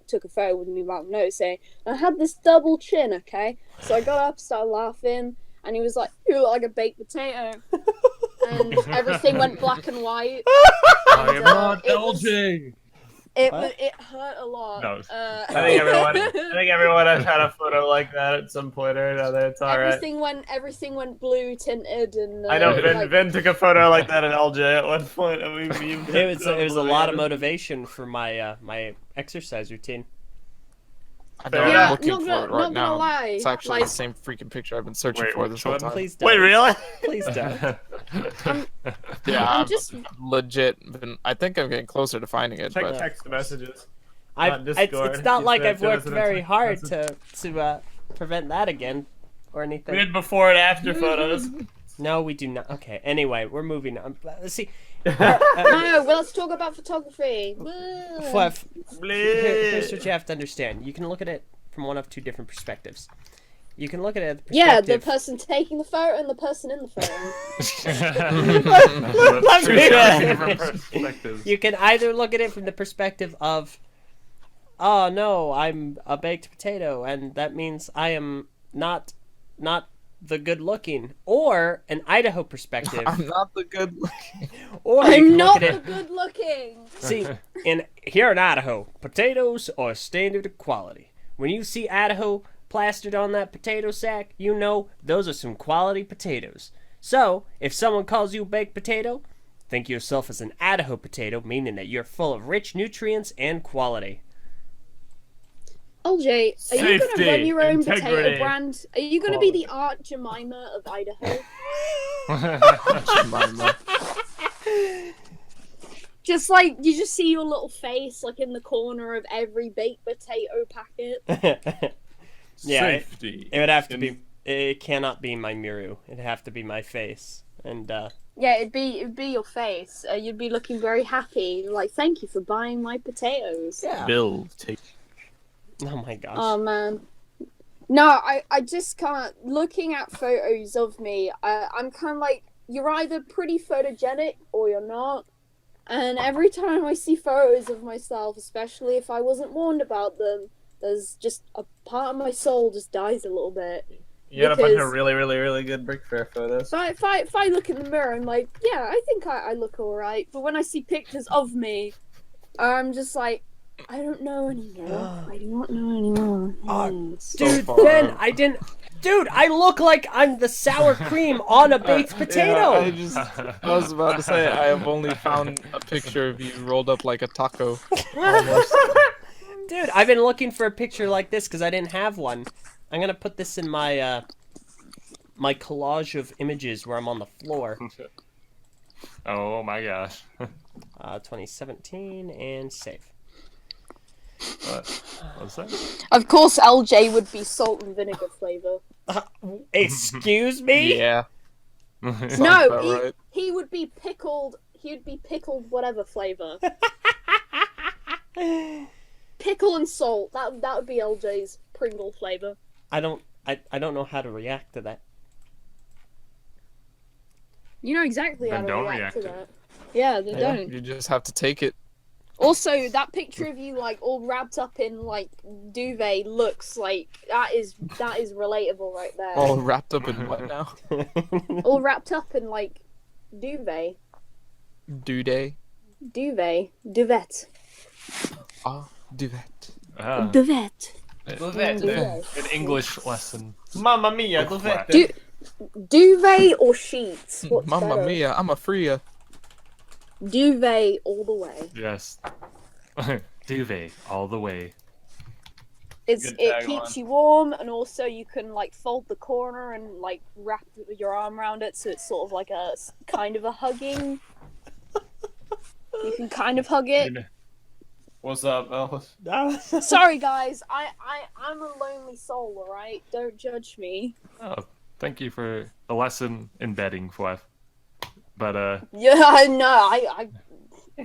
took a photo with me without noticing. I had this double chin, okay? So I got up, started laughing, and he was like, "You look like a baked potato," and everything went black and white. I am not it was- LJ. It What? it hurt a lot. No. I think everyone has had a photo like that at some point or another. It's all right. Everything went blue tinted and. I know like- Vin took a photo like that at LJ at one point, and we memed It was a lot of motivation. motivation for my my exercise routine. I Fair know, enough. I'm looking not for gonna- it not right gonna now. lie, It's actually like- the same freaking picture I've been searching Wait, for which this whole one? time. Please don't. Wait, really? Please don't. Yeah, I'm I'm just legit. I think I'm getting closer to finding it. Check But text messages. It's Discord. not You like said I've worked to us in very a hard text to prevent that again or We anything. did before and after photos. No, we do not. Okay. Anyway, we're moving on. Let's see. no. Well, let's talk about photography. Woo. Fluff, here's Bleep. what you have to understand. You can look at it from one of two different perspectives. You can look at it. Yeah, the person taking the photo and the person in the photo. Different perspectives. You can either look at it from the perspective of, oh no, I'm a baked potato, and that means I am not the good-looking, or an Idaho perspective, I'm not the good looking. or you I'm can not look at the it. good looking. See, here in Idaho, potatoes are standard quality. When you see Idaho plastered on that potato sack, you know those are some quality potatoes. So, if someone calls you a baked potato, think of yourself as an Idaho potato, meaning that you're full of rich nutrients and quality. LJ, are you going Safety, to run your own integrity, potato brand? Are you going to be the Aunt Jemima of Idaho? Just like, you just see your little face like in the corner of every baked potato packet. Yeah, Safety. it would have to be. It cannot be my Miru. It'd have to be my face. And Yeah, it'd be your face. You'd be looking very happy, like, thank you for buying my potatoes. yeah. Bill, take. Oh my gosh. Oh man. No, I just can't. Looking at photos of me, I'm kind of like, you're either pretty photogenic or you're not. And every time I see photos of myself, especially if I wasn't warned about them, there's just a part of my soul just dies a little bit. You got a bunch Because- of really, really, really good Brick Fair photos. If I look in the mirror, I'm like, yeah, I think I look alright. But when I see pictures of me, I'm just like, I don't know anymore. I don't know anymore. Dude, far. then I didn't. Dude, I look like I'm the sour cream on a baked potato. Yeah, I was about to say, I have only found a picture of you rolled up like a taco. Almost. Dude, I've been looking for a picture like this because I didn't have one. I'm gonna put this in my my collage of images where I'm on the floor. Oh my gosh. 2017 and save. What's that? Of course, LJ would be salt and vinegar flavor. Excuse me? Yeah. No, about he, right. he would be pickled. He'd be pickled whatever flavor. Pickle and salt. That would be LJ's Pringle flavor. I don't know how to react to that. You know exactly how Then to don't react to react to that. Yeah, they Yeah, don't. you just have to take it. Also, that picture of you like all wrapped up in like duvet looks like that is relatable right there. All wrapped up in what now? All wrapped up in like duvet, Duvet. duvet. Ah, duvet. Duvet. An English lesson. Mamma mia, Oh, dov'è? crap. Duvet or sheets? What's Mamma better? mia, I'm a freer. Duvet all the way. Yes. Duvet all the way. It tagline. keeps you warm, and also you can like fold the corner and like wrap your arm around it, so it's sort of like a kind of a hugging. You can kind of hug it. What's up, Elvis? Sorry guys, I'm a lonely soul, alright? Don't judge me. Oh, thank you for the lesson in bedding, Fleff. But Yeah, I know.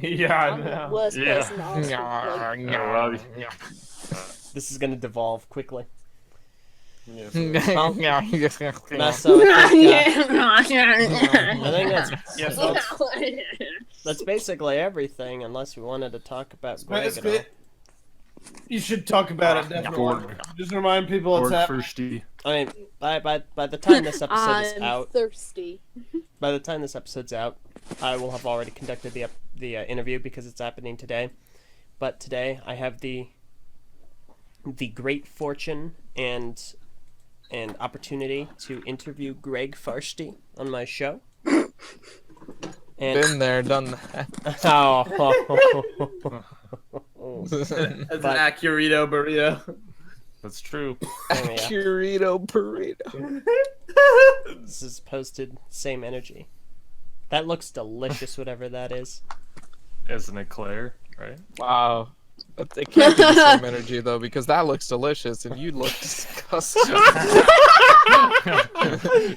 Yeah, I I'm the know. worst Yeah. person to ask. Like, well, This is gonna devolve quickly. Yeah. No, so I think, yeah. I think Yes, that's basically everything, unless we wanted to talk about Greg That's at all. good. You should talk about it, definitely. Just remind people it's Org happening. firsty. I mean, by the time this episode is I'm out, thirsty. by the time this episode's out, I will have already conducted the interview because it's happening today. But today I have the great fortune and opportunity to interview Greg Farsty on my show. And Been there, done that. That's an Accurito burrito. That's true. Curito burrito. This is posted same energy. That looks delicious, whatever that is. Isn't it, Claire? Right? Wow. But it can't be the same energy though, because that looks delicious and you look disgusting.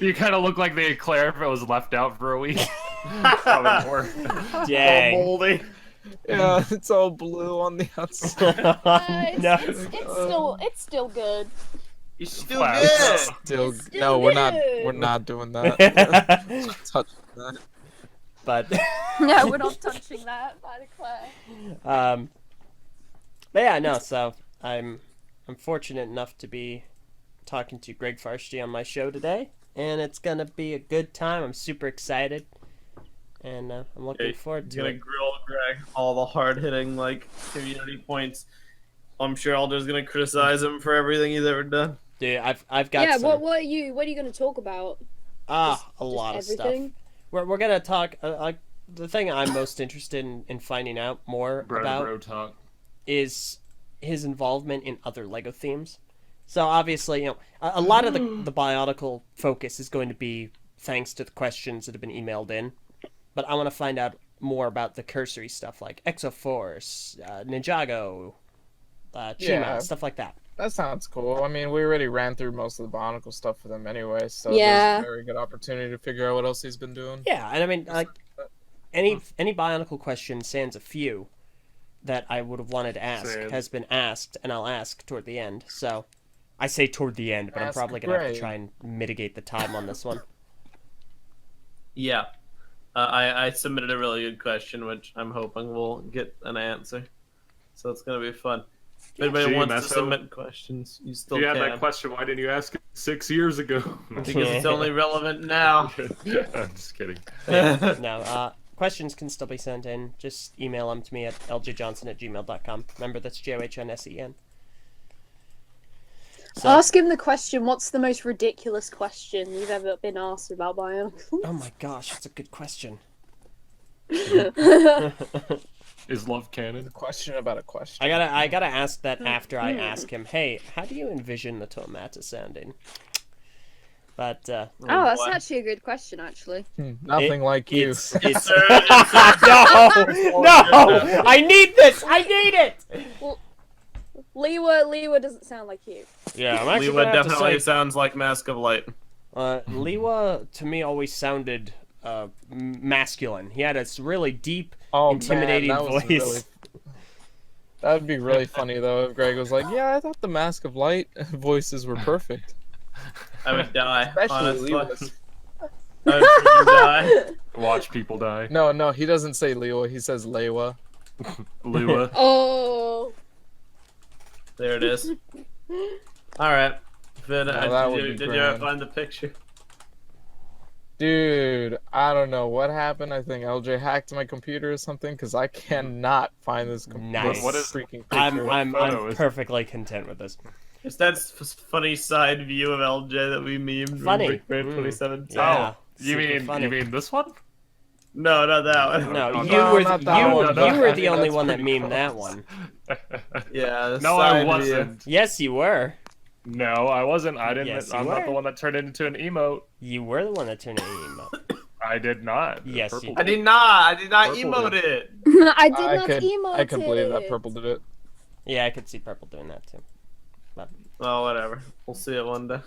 You kind of look like the eclair if it was left out for a week. Probably more. Dang. Moldy. Yeah, it's all blue on the outside. No. It's still good. You're still Wow. good. Still, Still no, good. we're not doing that. Touch that. But No, we're not touching that. I declare. but yeah, no. So I'm fortunate enough to be talking to Greg Farsty on my show today, and it's gonna be a good time. I'm super excited, and I'm looking forward He's to gonna it. grill Greg all the hard hitting like community points. I'm sure Alder's gonna criticize him for everything he's ever done. Dude, I've got Yeah, some... what are you going to talk about? a Just lot of stuff. everything? We're gonna talk. The thing I'm most interested in finding out more about Bro talk. is his involvement in other Lego themes. So obviously, you know, a lot of the Biotical focus is going to be thanks to the questions that have been emailed in. But I want to find out more about the cursory stuff like Exoforce, Ninjago, Chima, Yeah. stuff like that. That sounds cool. I mean, we already ran through most of the Bionicle stuff for them anyway, so Yeah. there's a very good opportunity to figure out what else he's been doing. Yeah, and I mean, like, any Bionicle question, sans a few, that I would have wanted to ask Sans. has been asked, and I'll ask toward the end. So, I say toward the end, but I'm Ask probably going to have to Greg. try and mitigate the time on this one. Yeah. I submitted a really good question, which I'm hoping we'll get an answer. So it's gonna be fun. If anybody Gee, wants to Meso. submit questions, you still You had can. that question. Why didn't you ask it 6 years ago? Because it's only relevant now. I'm just kidding. No, questions can still be sent in. Just email them to me at ljjohnson@gmail.com. Remember, that's JOHNSEN. So, Ask him the question, what's the most ridiculous question you've ever been asked about Bionicle? oh my gosh, that's a good question. Is love canon? Question about a question. I gotta ask that after I ask him, hey, how do you envision the Tomata sounding? But, Oh, that's boy. actually a good question, actually. Nothing like you. It's Sir, it's no! I need this! I need it! Liwa doesn't sound like you. Yeah, I'm actually Liwa gonna have to definitely say, sounds like Mask of Light. Liwa to me always sounded masculine. He had a really deep, Oh, intimidating man, that was voice. really- That would be really funny though if Greg was like, "Yeah, I thought the Mask of Light voices were perfect." I would die. Especially Honestly. Liwa's. I would freaking die. Watch people die. No, he doesn't say Liwa. He says Lewa. Lua. Oh. There it is. Alright. Finn, that would be did you ever grand. find the picture? Dude, I don't know what happened. I think LJ hacked my computer or something because I cannot find this Nice. What is- freaking picture. I'm photo is it? perfectly content with this. It's that funny side view of LJ that we memed Funny. from Brick Fair Mm. 2017. Yeah. Oh, you super mean this one? No, not that one. No, Oh, you no, were not that one. you were the That's only one that pretty memed that one. Yeah. The No, I side wasn't. Yes, you were. No, I wasn't. I didn't. Yes, you I'm not were. the one that turned it into an emote. You were the one that turned it emo. I did not. Yes, Purple you I did not. I did not Purple emote did. it. I did not emote I could believe that it. Purple did it. Yeah, I could see Purple doing that too. Well, whatever. We'll see it one day.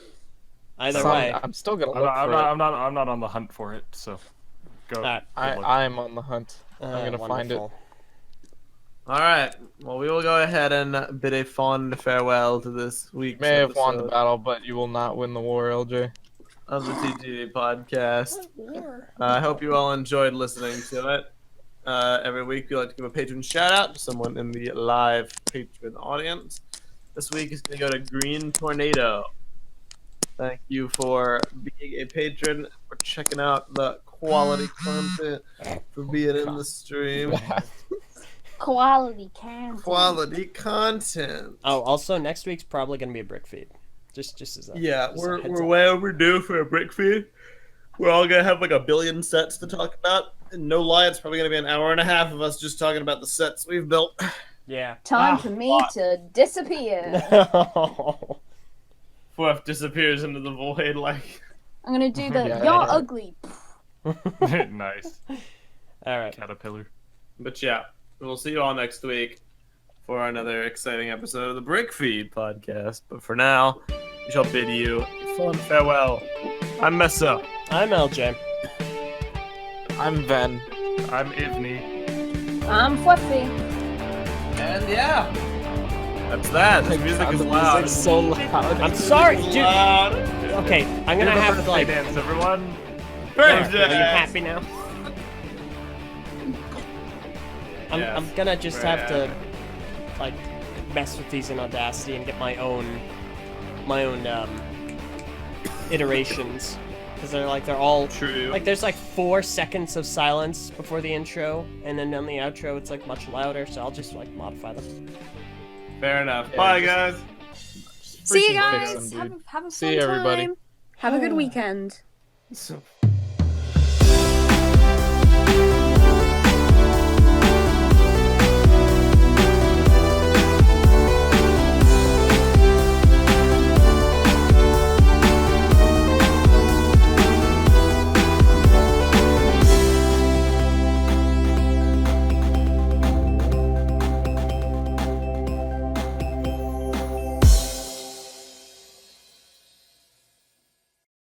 Either So way, I'm still gonna I'm look not, I'm, for not, it. I'm not on the hunt for it. So, go. Alright. Good luck. I'm on the hunt. I'm gonna find it. wonderful. All right. Well, we will go ahead and bid a fond farewell to this You week's may have won the episode battle, but you will not win the war, LJ. of the TTV podcast. I hope you all enjoyed listening to it. Every week we like to give a patron shout out to someone in the live patron audience. This week is going to go to Green Tornado. Thank you for being a patron, for checking out the quality content, for being in the stream. Quality can. Quality content. Oh, also next week's probably gonna be a brick feed. Just as a Yeah, just a we're heads up. way overdue for a brick feed. We're all gonna have like a billion sets to talk about. And no lie, it's probably gonna be an hour and a half of us just talking about the sets we've built. Yeah. Time for me to disappear. Fluff disappears into the void like. I'm gonna do the Yeah. you're ugly. Nice. All right. Caterpillar. But yeah, we'll see you all next week for another exciting episode of the Brick Feed podcast. But for now, we shall bid you a fond farewell. I'm Messa. I'm LJ. I'm Ven. I'm Ivney. I'm fluffy. And yeah, that's that. The music is loud. Music's so loud. I'm sorry, dude. Loud. Okay, I'm gonna Give a have to birthday like. dance, everyone. Are Birthday. you happy now? I'm Yes, gonna just very have to like mess with these in Audacity and get my own iterations because they're all True. like there's like 4 seconds of silence before the intro, and then on the outro it's like much louder. So I'll just like modify them. Fair enough. Yeah, Bye, just- guys. See you Freaking fix guys. them, dude. Have a See fun you, everybody. time. Have a good weekend. So